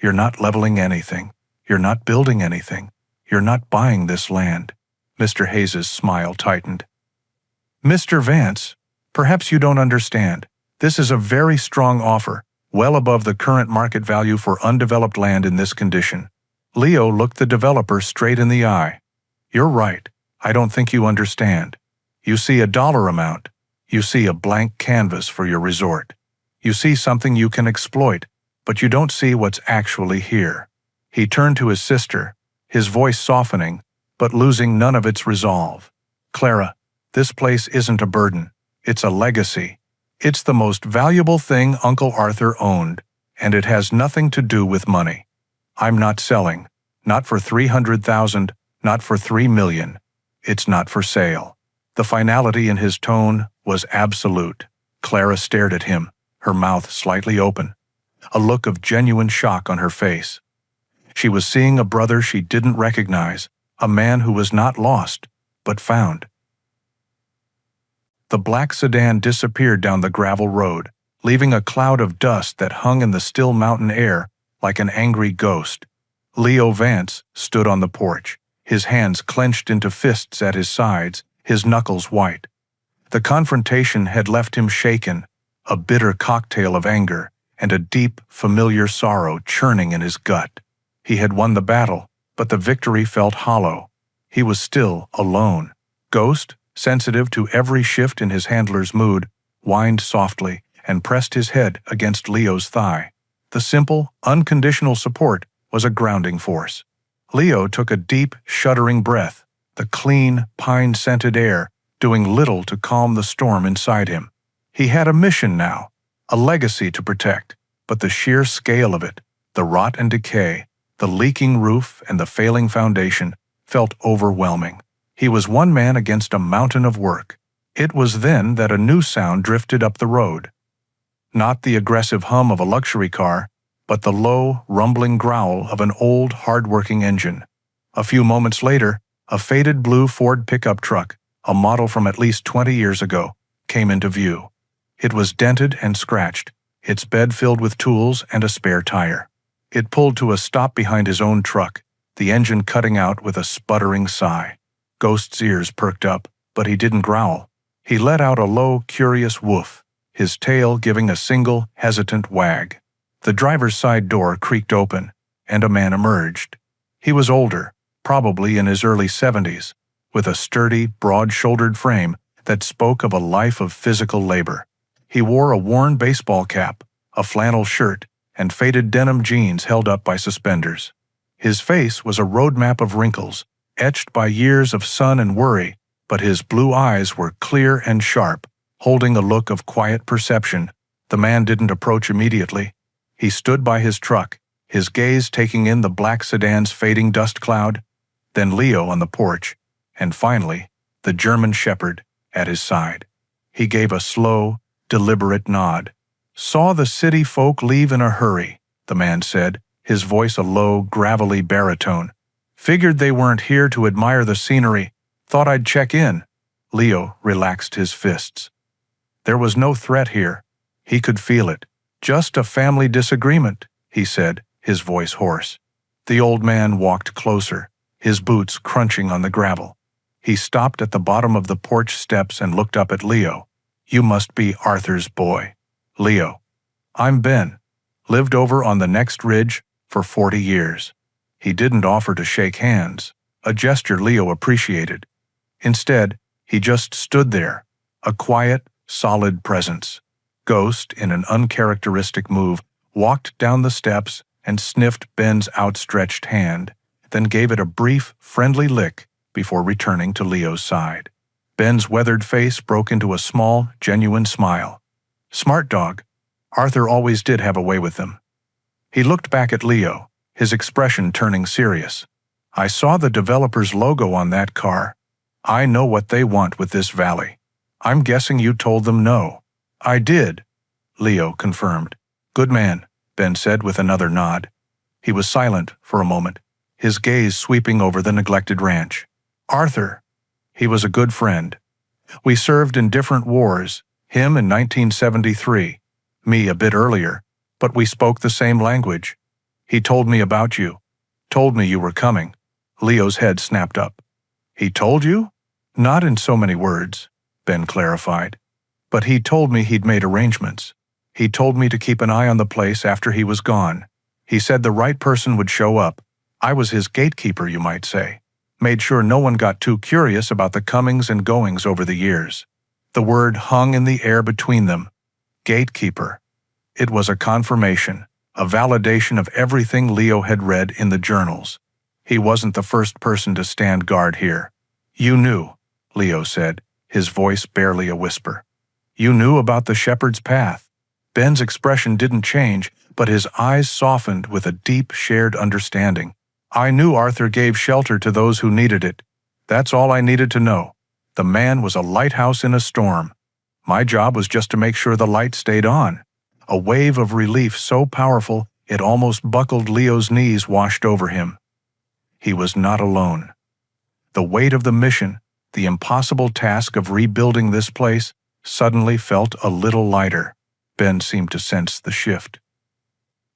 "You're not leveling anything. You're not building anything. You're not buying this land." Mr. Hayes's smile tightened. "Mr. Vance, perhaps you don't understand. This is a very strong offer, well above the current market value for undeveloped land in this condition." Leo looked the developer straight in the eye. "You're right. I don't think you understand. You see a dollar amount. You see a blank canvas for your resort. You see something you can exploit, but you don't see what's actually here." He turned to his sister, his voice softening, but losing none of its resolve. "Clara, this place isn't a burden. It's a legacy. It's the most valuable thing Uncle Arthur owned, and it has nothing to do with money. I'm not selling, not for $300,000, not for $3 million. It's not for sale." The finality in his tone was absolute. Clara stared at him, her mouth slightly open, a look of genuine shock on her face. She was seeing a brother she didn't recognize, a man who was not lost, but found. The black sedan disappeared down the gravel road, leaving a cloud of dust that hung in the still mountain air like an angry ghost. Leo Vance stood on the porch, his hands clenched into fists at his sides, his knuckles white. The confrontation had left him shaken, a bitter cocktail of anger and a deep, familiar sorrow churning in his gut. He had won the battle, but the victory felt hollow. He was still alone. Ghost, sensitive to every shift in his handler's mood, whined softly and pressed his head against Leo's thigh. The simple, unconditional support was a grounding force. Leo took a deep, shuddering breath, the clean, pine-scented air doing little to calm the storm inside him. He had a mission now, a legacy to protect, but the sheer scale of it, the rot and decay, the leaking roof and the failing foundation, felt overwhelming. He was one man against a mountain of work. It was then that a new sound drifted up the road. Not the aggressive hum of a luxury car, but the low, rumbling growl of an old, hard-working engine. A few moments later, a faded blue Ford pickup truck, a model from at least 20 years ago, came into view. It was dented and scratched, its bed filled with tools and a spare tire. It pulled to a stop behind his own truck, the engine cutting out with a sputtering sigh. Ghost's ears perked up, but he didn't growl. He let out a low, curious woof, his tail giving a single, hesitant wag. The driver's side door creaked open, and a man emerged. He was older, probably in his early 70s, with a sturdy, broad-shouldered frame that spoke of a life of physical labor. He wore a worn baseball cap, a flannel shirt, and faded denim jeans held up by suspenders. His face was a roadmap of wrinkles, etched by years of sun and worry, but his blue eyes were clear and sharp, holding a look of quiet perception. The man didn't approach immediately. He stood by his truck, his gaze taking in the black sedan's fading dust cloud, then Leo on the porch, and finally, the German shepherd at his side. He gave a slow, deliberate nod. "Saw the city folk leave in a hurry," the man said, his voice a low, gravelly baritone. "Figured they weren't here to admire the scenery. Thought I'd check in." Leo relaxed his fists. There was no threat here. He could feel it. "Just a family disagreement," he said, his voice hoarse. The old man walked closer, his boots crunching on the gravel. He stopped at the bottom of the porch steps and looked up at Leo. "You must be Arthur's boy." "Leo." "I'm Ben. Lived over on the next ridge for 40 years. He didn't offer to shake hands, a gesture Leo appreciated. Instead, he just stood there, a quiet, solid presence. Ghost, in an uncharacteristic move, walked down the steps and sniffed Ben's outstretched hand, then gave it a brief, friendly lick before returning to Leo's side. Ben's weathered face broke into a small, genuine smile. "Smart dog. Arthur always did have a way with them." He looked back at Leo, his expression turning serious. "I saw the developer's logo on that car. I know what they want with this valley. I'm guessing you told them no." "I did," Leo confirmed. "Good man," Ben said with another nod. He was silent for a moment, his gaze sweeping over the neglected ranch. "Arthur. He was a good friend. We served in different wars, him in 1973, me a bit earlier, but we spoke the same language. He told me about you. Told me you were coming." Leo's head snapped up. "He told you?" "Not in so many words," Ben clarified. "But he told me he'd made arrangements. He told me to keep an eye on the place after he was gone. He said the right person would show up. I was his gatekeeper, you might say. Made sure no one got too curious about the comings and goings over the years." The word hung in the air between them. Gatekeeper. It was a confirmation, a validation of everything Leo had read in the journals. He wasn't the first person to stand guard here. "You knew," Leo said, his voice barely a whisper. "You knew about the shepherd's path." Ben's expression didn't change, but his eyes softened with a deep, shared understanding. "I knew Arthur gave shelter to those who needed it. That's all I needed to know. The man was a lighthouse in a storm. My job was just to make sure the light stayed on." A wave of relief so powerful it almost buckled Leo's knees washed over him. He was not alone. The weight of the mission, the impossible task of rebuilding this place, suddenly felt a little lighter. Ben seemed to sense the shift.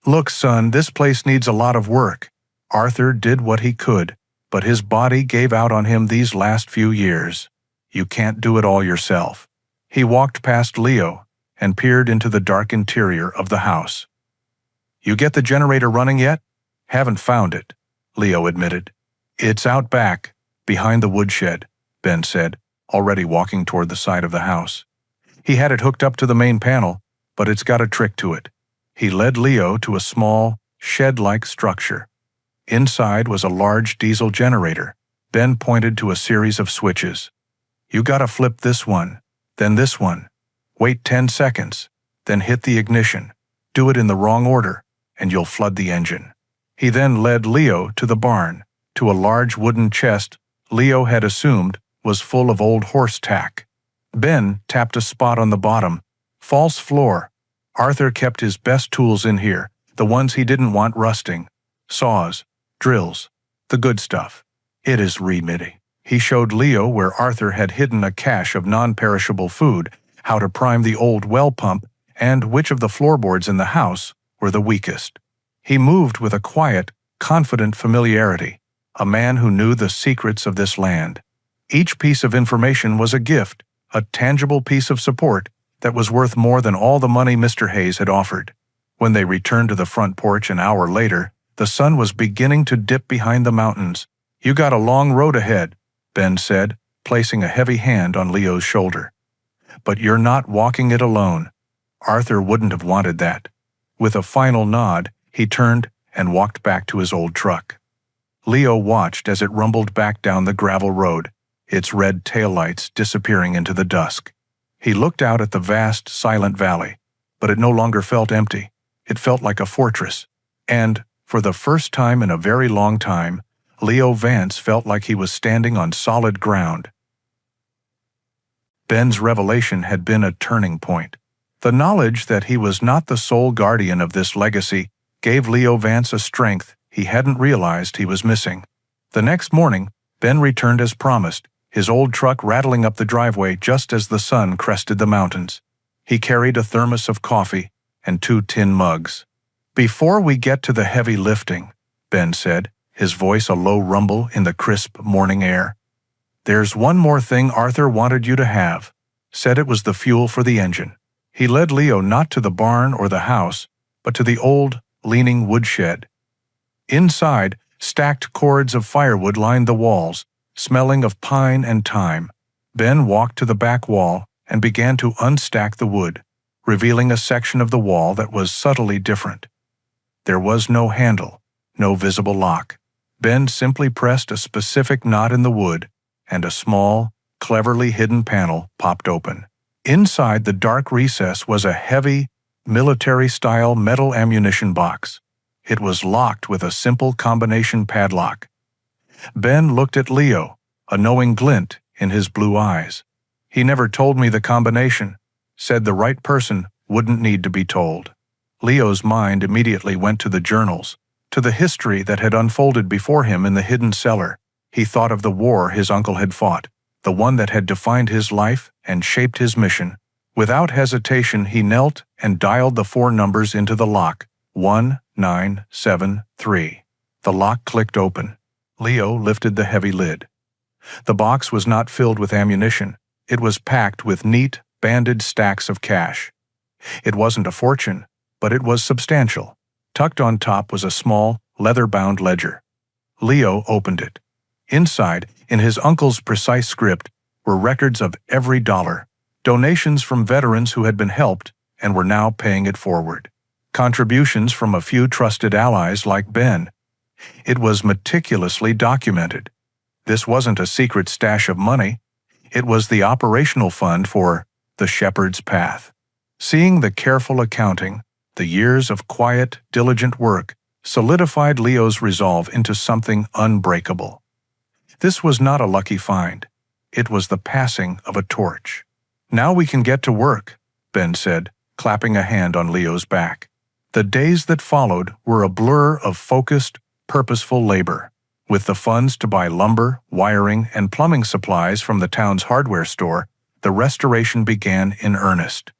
"Look, son, this place needs a lot of work. Arthur did what he could, but his body gave out on him these last few years. You can't do it all yourself." He walked past Leo and peered into the dark interior of the house. "You get the generator running yet?" "Haven't found it," Leo admitted. "It's out back, Behind the woodshed, Ben said, already walking toward the side of the house. He had it hooked up to the main panel, but it's got a trick to it. He led Leo to a small, shed-like structure. Inside was a large diesel generator. Ben pointed to a series of switches. You gotta flip this one, then this one. Wait 10 seconds, then hit the ignition. Do it in the wrong order, and you'll flood the engine. He then led Leo to the barn, to a large wooden chest Leo had assumed was full of old horse tack. Ben tapped a spot on the bottom. False floor. Arthur kept his best tools in here, the ones he didn't want rusting. Saws, drills, the good stuff. It is remedy. He showed Leo where Arthur had hidden a cache of non-perishable food, how to prime the old well pump, and which of the floorboards in the house were the weakest. He moved with a quiet, confident familiarity, a man who knew the secrets of this land. Each piece of information was a gift, a tangible piece of support that was worth more than all the money Mr. Hayes had offered. When they returned to the front porch an hour later, the sun was beginning to dip behind the mountains. You got a long road ahead, Ben said, placing a heavy hand on Leo's shoulder. But you're not walking it alone. Arthur wouldn't have wanted that. With a final nod, he turned and walked back to his old truck. Leo watched as it rumbled back down the gravel road, its red taillights disappearing into the dusk. He looked out at the vast, silent valley, but it no longer felt empty. It felt like a fortress. And, for the first time in a very long time, Leo Vance felt like he was standing on solid ground. Ben's revelation had been a turning point. The knowledge that he was not the sole guardian of this legacy gave Leo Vance a strength he hadn't realized he was missing. The next morning, Ben returned as promised, his old truck rattling up the driveway just as the sun crested the mountains. He carried a thermos of coffee and 2 tin mugs. Before we get to the heavy lifting, Ben said, his voice a low rumble in the crisp morning air. There's one more thing Arthur wanted you to have. Said it was the fuel for the engine. He led Leo not to the barn or the house, but to the old, leaning woodshed. Inside, stacked cords of firewood lined the walls, smelling of pine and thyme. Ben walked to the back wall and began to unstack the wood, revealing a section of the wall that was subtly different. There was no handle, no visible lock. Ben simply pressed a specific knot in the wood, and a small, cleverly hidden panel popped open. Inside the dark recess was a heavy, military-style metal ammunition box. It was locked with a simple combination padlock. Ben looked at Leo, a knowing glint in his blue eyes. He never told me the combination, said the right person wouldn't need to be told. Leo's mind immediately went to the journals, to the history that had unfolded before him in the hidden cellar. He thought of the war his uncle had fought, the one that had defined his life and shaped his mission. Without hesitation, he knelt and dialed the 4 numbers into the lock. 1973. The lock clicked open. Leo lifted the heavy lid. The box was not filled with ammunition. It was packed with neat, banded stacks of cash. It wasn't a fortune, but it was substantial. Tucked on top was a small, leather-bound ledger. Leo opened it. Inside, in his uncle's precise script, were records of every dollar, donations from veterans who had been helped and were now paying it forward, contributions from a few trusted allies like Ben. It was meticulously documented. This wasn't a secret stash of money. It was the operational fund for the Shepherd's Path. Seeing the careful accounting, the years of quiet, diligent work solidified Leo's resolve into something unbreakable. This was not a lucky find. It was the passing of a torch. Now we can get to work, Ben said, clapping a hand on Leo's back. The days that followed were a blur of focused, purposeful labor. With the funds to buy lumber, wiring, and plumbing supplies from the town's hardware store, the restoration began in earnest.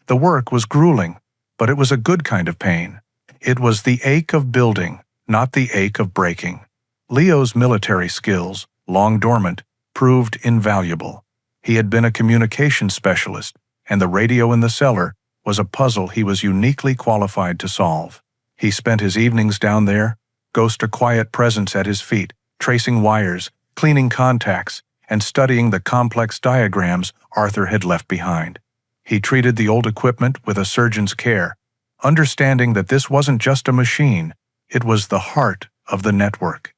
The work was grueling, but it was a good kind of pain. It was the ache of building, not the ache of breaking. Leo's military skills, long dormant, proved invaluable. He had been a communications specialist, and the radio in the cellar was a puzzle he was uniquely qualified to solve. He spent his evenings down there, ghost a quiet presence at his feet, tracing wires, cleaning contacts, and studying the complex diagrams Arthur had left behind. He treated the old equipment with a surgeon's care, understanding that this wasn't just a machine, it was the heart of the network.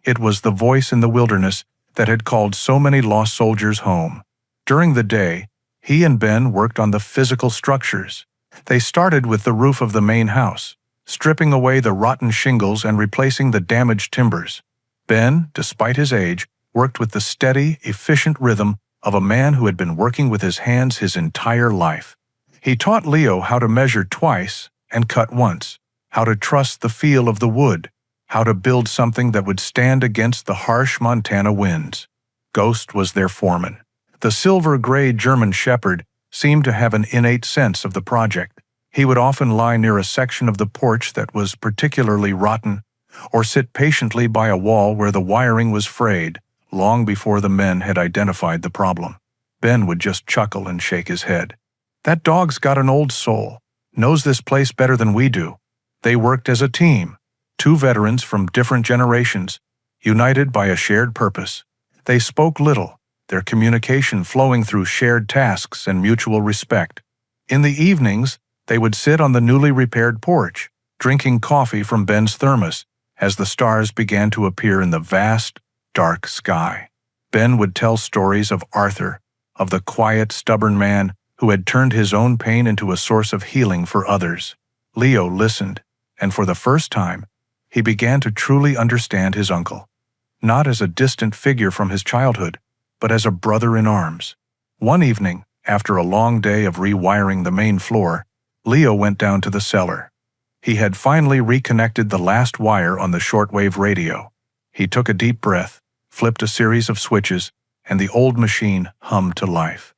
It was the voice in the wilderness that had called so many lost soldiers home. During the day, he and Ben worked on the physical structures. They started with the roof of the main house, stripping away the rotten shingles and replacing the damaged timbers. Ben, despite his age, worked with the steady, efficient rhythm of a man who had been working with his hands his entire life. He taught Leo how to measure twice and cut once, how to trust the feel of the wood, how to build something that would stand against the harsh Montana winds. Ghost was their foreman. The silver-gray German shepherd seemed to have an innate sense of the project. He would often lie near a section of the porch that was particularly rotten, or sit patiently by a wall where the wiring was frayed, long before the men had identified the problem. Ben would just chuckle and shake his head. "That dog's got an old soul, knows this place better than we do." They worked as a team, two veterans from different generations, united by a shared purpose. They spoke little, their communication flowing through shared tasks and mutual respect. In the evenings, they would sit on the newly repaired porch, drinking coffee from Ben's thermos, as the stars began to appear in the vast, dark sky. Ben would tell stories of Arthur, of the quiet, stubborn man who had turned his own pain into a source of healing for others. Leo listened, and for the first time, he began to truly understand his uncle, not as a distant figure from his childhood, but as a brother in arms. One evening, after a long day of rewiring the main floor, Leo went down to the cellar. He had finally reconnected the last wire on the shortwave radio. He took a deep breath, flipped a series of switches, and the old machine hummed to life.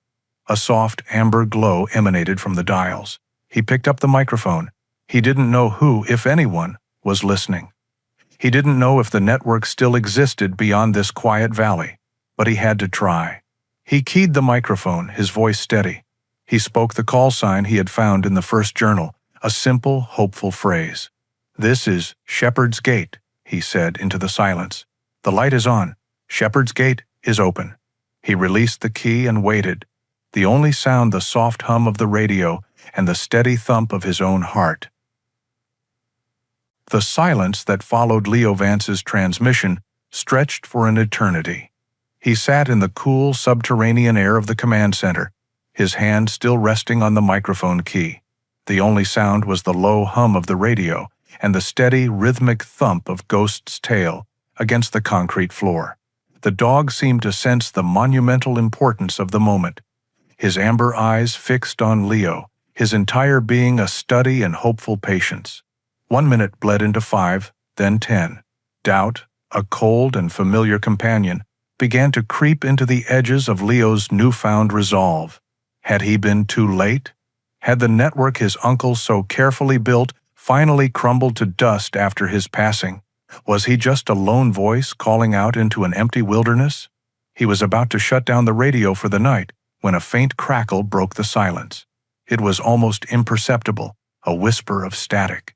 A soft amber glow emanated from the dials. He picked up the microphone. He didn't know who, if anyone, was listening. He didn't know if the network still existed beyond this quiet valley, but he had to try. He keyed the microphone, his voice steady. He spoke the call sign he had found in the first journal, a simple, hopeful phrase. "This is Shepherd's Gate," he said into the silence. "The light is on. Shepherd's Gate is open." He released the key and waited, the only sound the soft hum of the radio and the steady thump of his own heart. The silence that followed Leo Vance's transmission stretched for an eternity. He sat in the cool, subterranean air of the command center, his hand still resting on the microphone key. The only sound was the low hum of the radio and the steady, rhythmic thump of Ghost's tail against the concrete floor. The dog seemed to sense the monumental importance of the moment, his amber eyes fixed on Leo, his entire being a study in hopeful patience. 1 minute bled into 5, then 10. Doubt, a cold and familiar companion, began to creep into the edges of Leo's newfound resolve. Had he been too late? Had the network his uncle so carefully built finally crumbled to dust after his passing? Was he just a lone voice calling out into an empty wilderness? He was about to shut down the radio for the night when a faint crackle broke the silence. It was almost imperceptible, a whisper of static.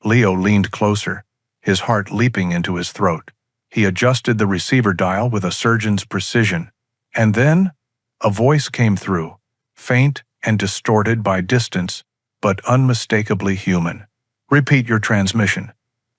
Leo leaned closer, his heart leaping into his throat. He adjusted the receiver dial with a surgeon's precision. And then, a voice came through, faint and distorted by distance, but unmistakably human. "Repeat your transmission.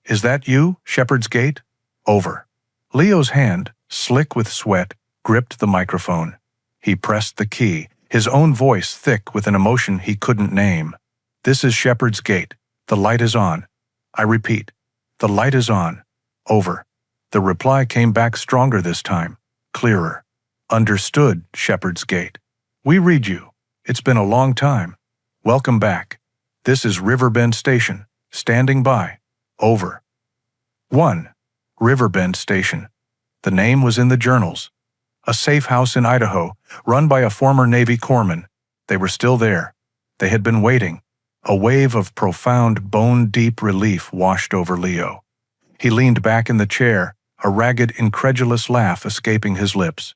Is that you, Shepherd's Gate? Over." Leo's hand, slick with sweat, gripped the microphone. He pressed the key, his own voice thick with an emotion he couldn't name. "This is Shepherd's Gate. The light is on. I repeat, the light is on. Over." The reply came back stronger this time, clearer. "Understood, Shepherd's Gate. We read you. It's been a long time. Welcome back. This is Riverbend Station. Standing by. Over." 1. Riverbend Station. The name was in the journals. A safe house in Idaho, run by a former Navy corpsman. They were still there. They had been waiting. A wave of profound, bone-deep relief washed over Leo. He leaned back in the chair, a ragged, incredulous laugh escaping his lips.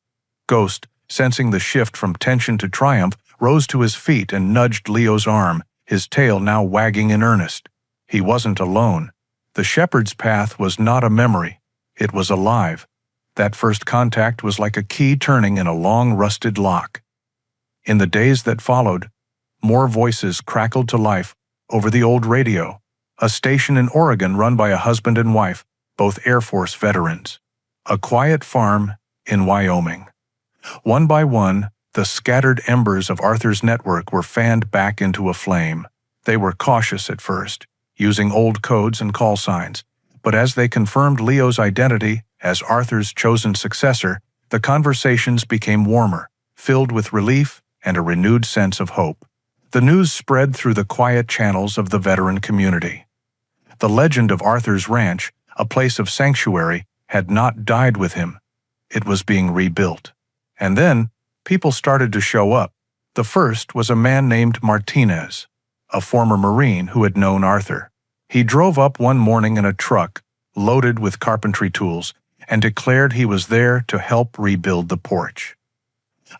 Ghost, sensing the shift from tension to triumph, rose to his feet and nudged Leo's arm, his tail now wagging in earnest. He wasn't alone. The shepherd's path was not a memory. It was alive. That first contact was like a key turning in a long rusted lock. In the days that followed, more voices crackled to life over the old radio, a station in Oregon run by a husband and wife, both Air Force veterans. A quiet farm in Wyoming. One by one, the scattered embers of Arthur's network were fanned back into a flame. They were cautious at first, using old codes and call signs, but as they confirmed Leo's identity as Arthur's chosen successor, the conversations became warmer, filled with relief and a renewed sense of hope. The news spread through the quiet channels of the veteran community. The legend of Arthur's ranch, a place of sanctuary, had not died with him. It was being rebuilt. And then, people started to show up. The first was a man named Martinez, a former Marine who had known Arthur. He drove up one morning in a truck, loaded with carpentry tools, and declared he was there to help rebuild the porch.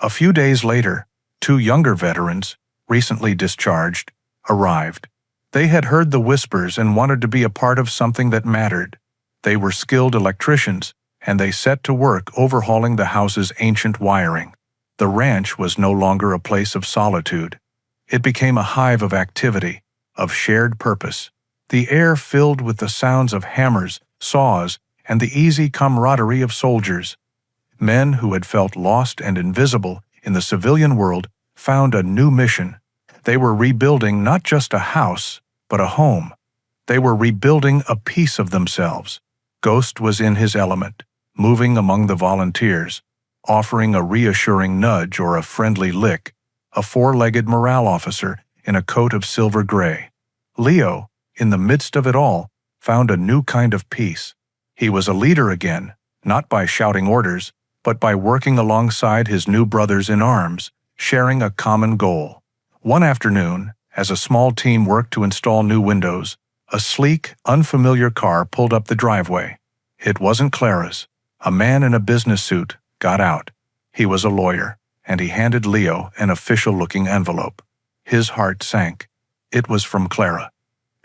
A few days later, 2 younger veterans, recently discharged, arrived. They had heard the whispers and wanted to be a part of something that mattered. They were skilled electricians, and they set to work overhauling the house's ancient wiring. The ranch was no longer a place of solitude. It became a hive of activity, of shared purpose. The air filled with the sounds of hammers, saws, and the easy camaraderie of soldiers. Men who had felt lost and invisible in the civilian world found a new mission. They were rebuilding not just a house, but a home. They were rebuilding a piece of themselves. Ghost was in his element, moving among the volunteers, offering a reassuring nudge or a friendly lick, a 4-legged morale officer in a coat of silver gray. Leo, in the midst of it all, found a new kind of peace. He was a leader again, not by shouting orders, but by working alongside his new brothers in arms, sharing a common goal. One afternoon, as a small team worked to install new windows, a sleek, unfamiliar car pulled up the driveway. It wasn't Clara's. A man in a business suit got out. He was a lawyer, and he handed Leo an official-looking envelope. His heart sank. It was from Clara.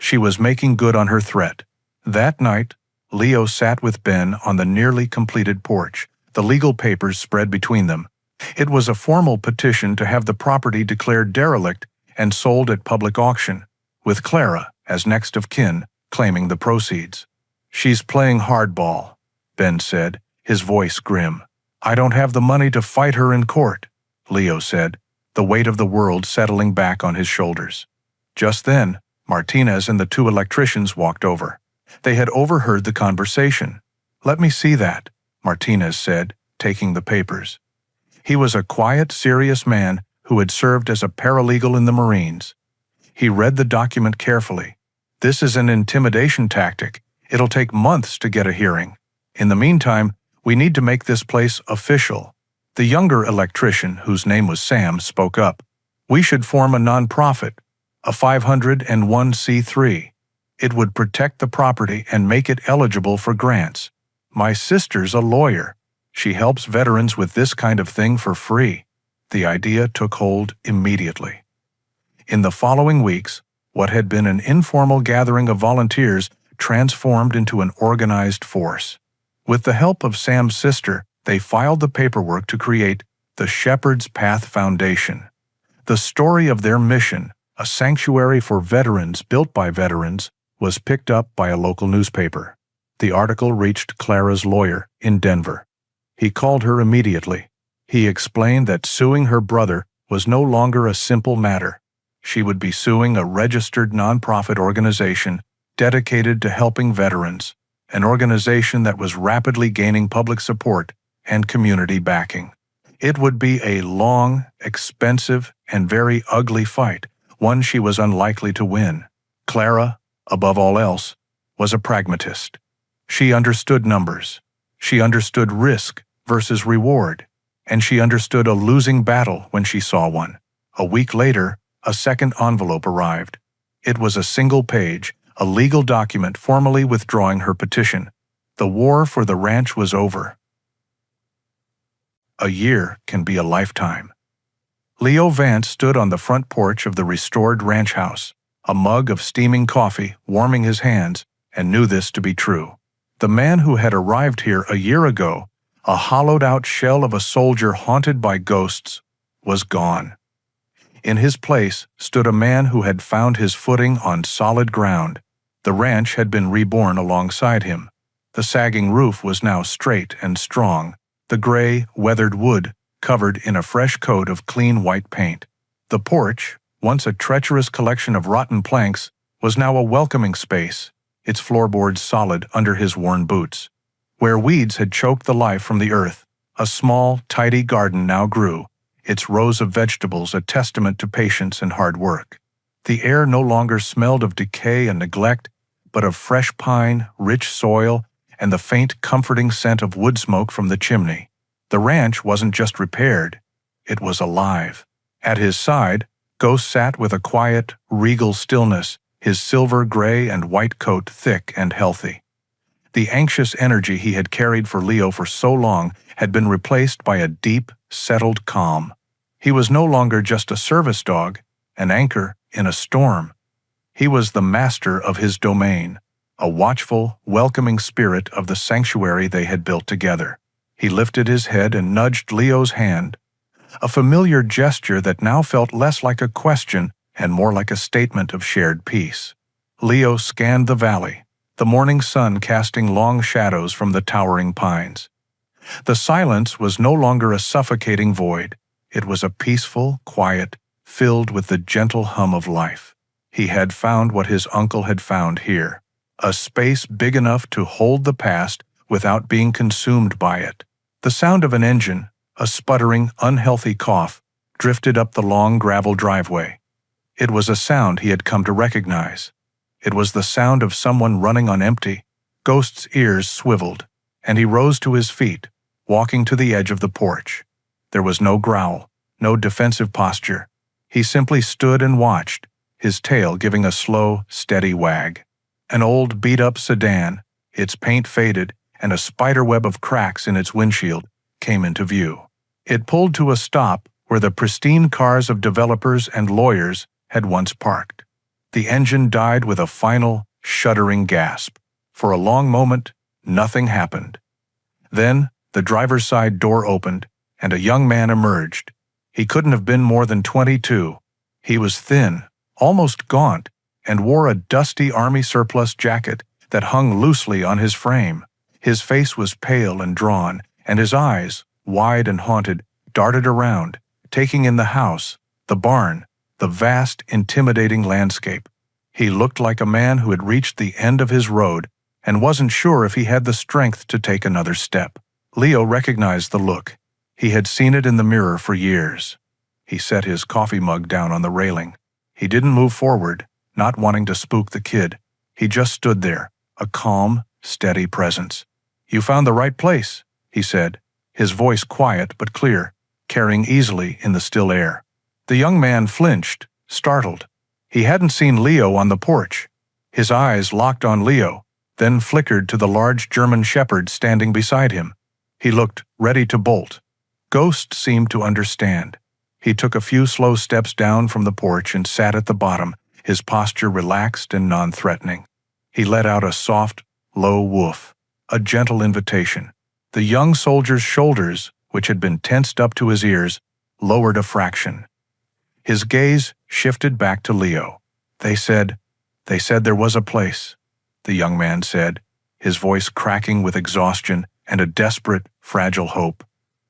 She was making good on her threat. That night, Leo sat with Ben on the nearly completed porch, the legal papers spread between them. It was a formal petition to have the property declared derelict and sold at public auction, with Clara, as next of kin, claiming the proceeds. "She's playing hardball," Ben said, his voice grim. "I don't have the money to fight her in court," Leo said, the weight of the world settling back on his shoulders. Just then, Martinez and the 2 electricians walked over. They had overheard the conversation. "Let me see that," Martinez said, taking the papers. He was a quiet, serious man who had served as a paralegal in the Marines. He read the document carefully. "This is an intimidation tactic. It'll take months to get a hearing. In the meantime, we need to make this place official." The younger electrician, whose name was Sam, spoke up. "We should form a nonprofit, a 501c3. It would protect the property and make it eligible for grants. My sister's a lawyer. She helps veterans with this kind of thing for free." The idea took hold immediately. In the following weeks, what had been an informal gathering of volunteers transformed into an organized force. With the help of Sam's sister, they filed the paperwork to create the Shepherd's Path Foundation. The story of their mission, a sanctuary for veterans built by veterans, was picked up by a local newspaper. The article reached Clara's lawyer in Denver. He called her immediately. He explained that suing her brother was no longer a simple matter. She would be suing a registered nonprofit organization dedicated to helping veterans, an organization that was rapidly gaining public support and community backing. It would be a long, expensive, and very ugly fight, one she was unlikely to win. Clara, above all else, was a pragmatist. She understood numbers. She understood risk versus reward, and she understood a losing battle when she saw one. A week later, a second envelope arrived. It was a single page, a legal document formally withdrawing her petition. The war for the ranch was over. A year can be a lifetime. Leo Vance stood on the front porch of the restored ranch house, a mug of steaming coffee warming his hands, and knew this to be true. The man who had arrived here a year ago, A hollowed-out shell of a soldier haunted by ghosts was gone. In his place stood a man who had found his footing on solid ground. The ranch had been reborn alongside him. The sagging roof was now straight and strong, the gray, weathered wood covered in a fresh coat of clean white paint. The porch, once a treacherous collection of rotten planks, was now a welcoming space, its floorboards solid under his worn boots. Where weeds had choked the life from the earth, a small, tidy garden now grew, its rows of vegetables a testament to patience and hard work. The air no longer smelled of decay and neglect, but of fresh pine, rich soil, and the faint, comforting scent of wood smoke from the chimney. The ranch wasn't just repaired, it was alive. At his side, Ghost sat with a quiet, regal stillness, his silver gray and white coat thick and healthy. The anxious energy he had carried for Leo for so long had been replaced by a deep, settled calm. He was no longer just a service dog, an anchor in a storm. He was the master of his domain, a watchful, welcoming spirit of the sanctuary they had built together. He lifted his head and nudged Leo's hand, a familiar gesture that now felt less like a question and more like a statement of shared peace. Leo scanned the valley, the morning sun casting long shadows from the towering pines. The silence was no longer a suffocating void. It was a peaceful, quiet, filled with the gentle hum of life. He had found what his uncle had found here, a space big enough to hold the past without being consumed by it. The sound of an engine, a sputtering, unhealthy cough, drifted up the long gravel driveway. It was a sound he had come to recognize. It was the sound of someone running on empty. Ghost's ears swiveled, and he rose to his feet, walking to the edge of the porch. There was no growl, no defensive posture. He simply stood and watched, his tail giving a slow, steady wag. An old, beat-up sedan, its paint faded, and a spiderweb of cracks in its windshield, came into view. It pulled to a stop where the pristine cars of developers and lawyers had once parked. The engine died with a final, shuddering gasp. For a long moment, nothing happened. Then, the driver's side door opened, and a young man emerged. He couldn't have been more than 22. He was thin, almost gaunt, and wore a dusty army surplus jacket that hung loosely on his frame. His face was pale and drawn, and his eyes, wide and haunted, darted around, taking in the house, the barn, the vast, intimidating landscape. He looked like a man who had reached the end of his road and wasn't sure if he had the strength to take another step. Leo recognized the look. He had seen it in the mirror for years. He set his coffee mug down on the railing. He didn't move forward, not wanting to spook the kid. He just stood there, a calm, steady presence. "You found the right place," he said, his voice quiet but clear, carrying easily in the still air. The young man flinched, startled. He hadn't seen Leo on the porch. His eyes locked on Leo, then flickered to the large German shepherd standing beside him. He looked ready to bolt. Ghost seemed to understand. He took a few slow steps down from the porch and sat at the bottom, his posture relaxed and non-threatening. He let out a soft, low woof, a gentle invitation. The young soldier's shoulders, which had been tensed up to his ears, lowered a fraction. His gaze shifted back to Leo. They said there was a place," the young man said, his voice cracking with exhaustion and a desperate, fragile hope.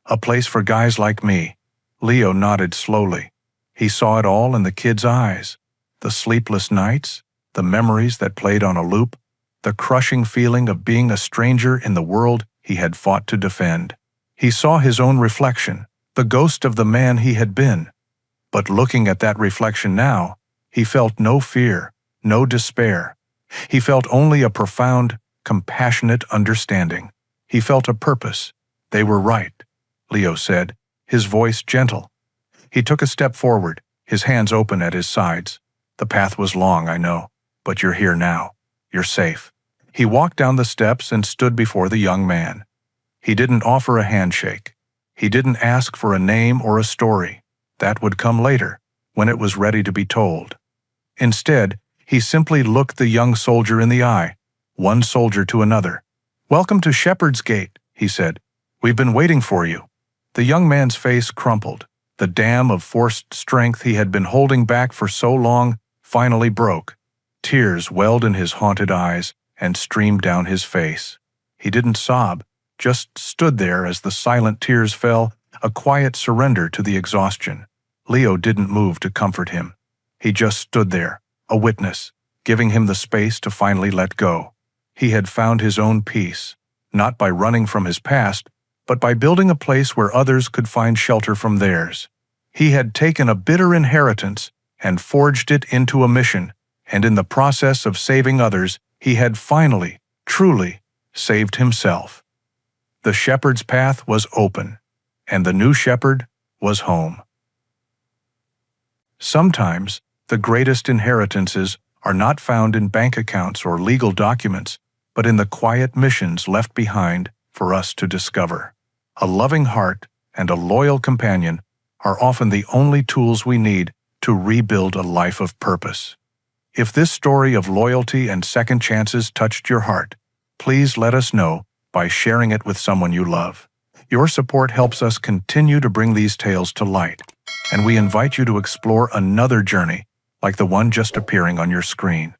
"A place for guys like me." Leo nodded slowly. He saw it all in the kid's eyes. The sleepless nights, the memories that played on a loop, the crushing feeling of being a stranger in the world he had fought to defend. He saw his own reflection, the ghost of the man he had been. But looking at that reflection now, he felt no fear, no despair. He felt only a profound, compassionate understanding. He felt a purpose. "They were right," Leo said, his voice gentle. He took a step forward, his hands open at his sides. "The path was long, I know, but you're here now. You're safe." He walked down the steps and stood before the young man. He didn't offer a handshake. He didn't ask for a name or a story. That would come later, when it was ready to be told. Instead, he simply looked the young soldier in the eye, one soldier to another. "Welcome to Shepherd's Gate," he said. We've been waiting for you." The young man's face crumpled. The dam of forced strength he had been holding back for so long finally broke. Tears welled in his haunted eyes and streamed down his face. He didn't sob, just stood there as the silent tears fell, a quiet surrender to the exhaustion. Leo didn't move to comfort him. He just stood there, a witness, giving him the space to finally let go. He had found his own peace, not by running from his past, but by building a place where others could find shelter from theirs. He had taken a bitter inheritance and forged it into a mission, and in the process of saving others, he had finally, truly, saved himself. The shepherd's path was open, and the new shepherd was home. Sometimes, the greatest inheritances are not found in bank accounts or legal documents, but in the quiet missions left behind for us to discover. A loving heart and a loyal companion are often the only tools we need to rebuild a life of purpose. If this story of loyalty and second chances touched your heart, please let us know by sharing it with someone you love. Your support helps us continue to bring these tales to light, and we invite you to explore another journey like the one just appearing on your screen.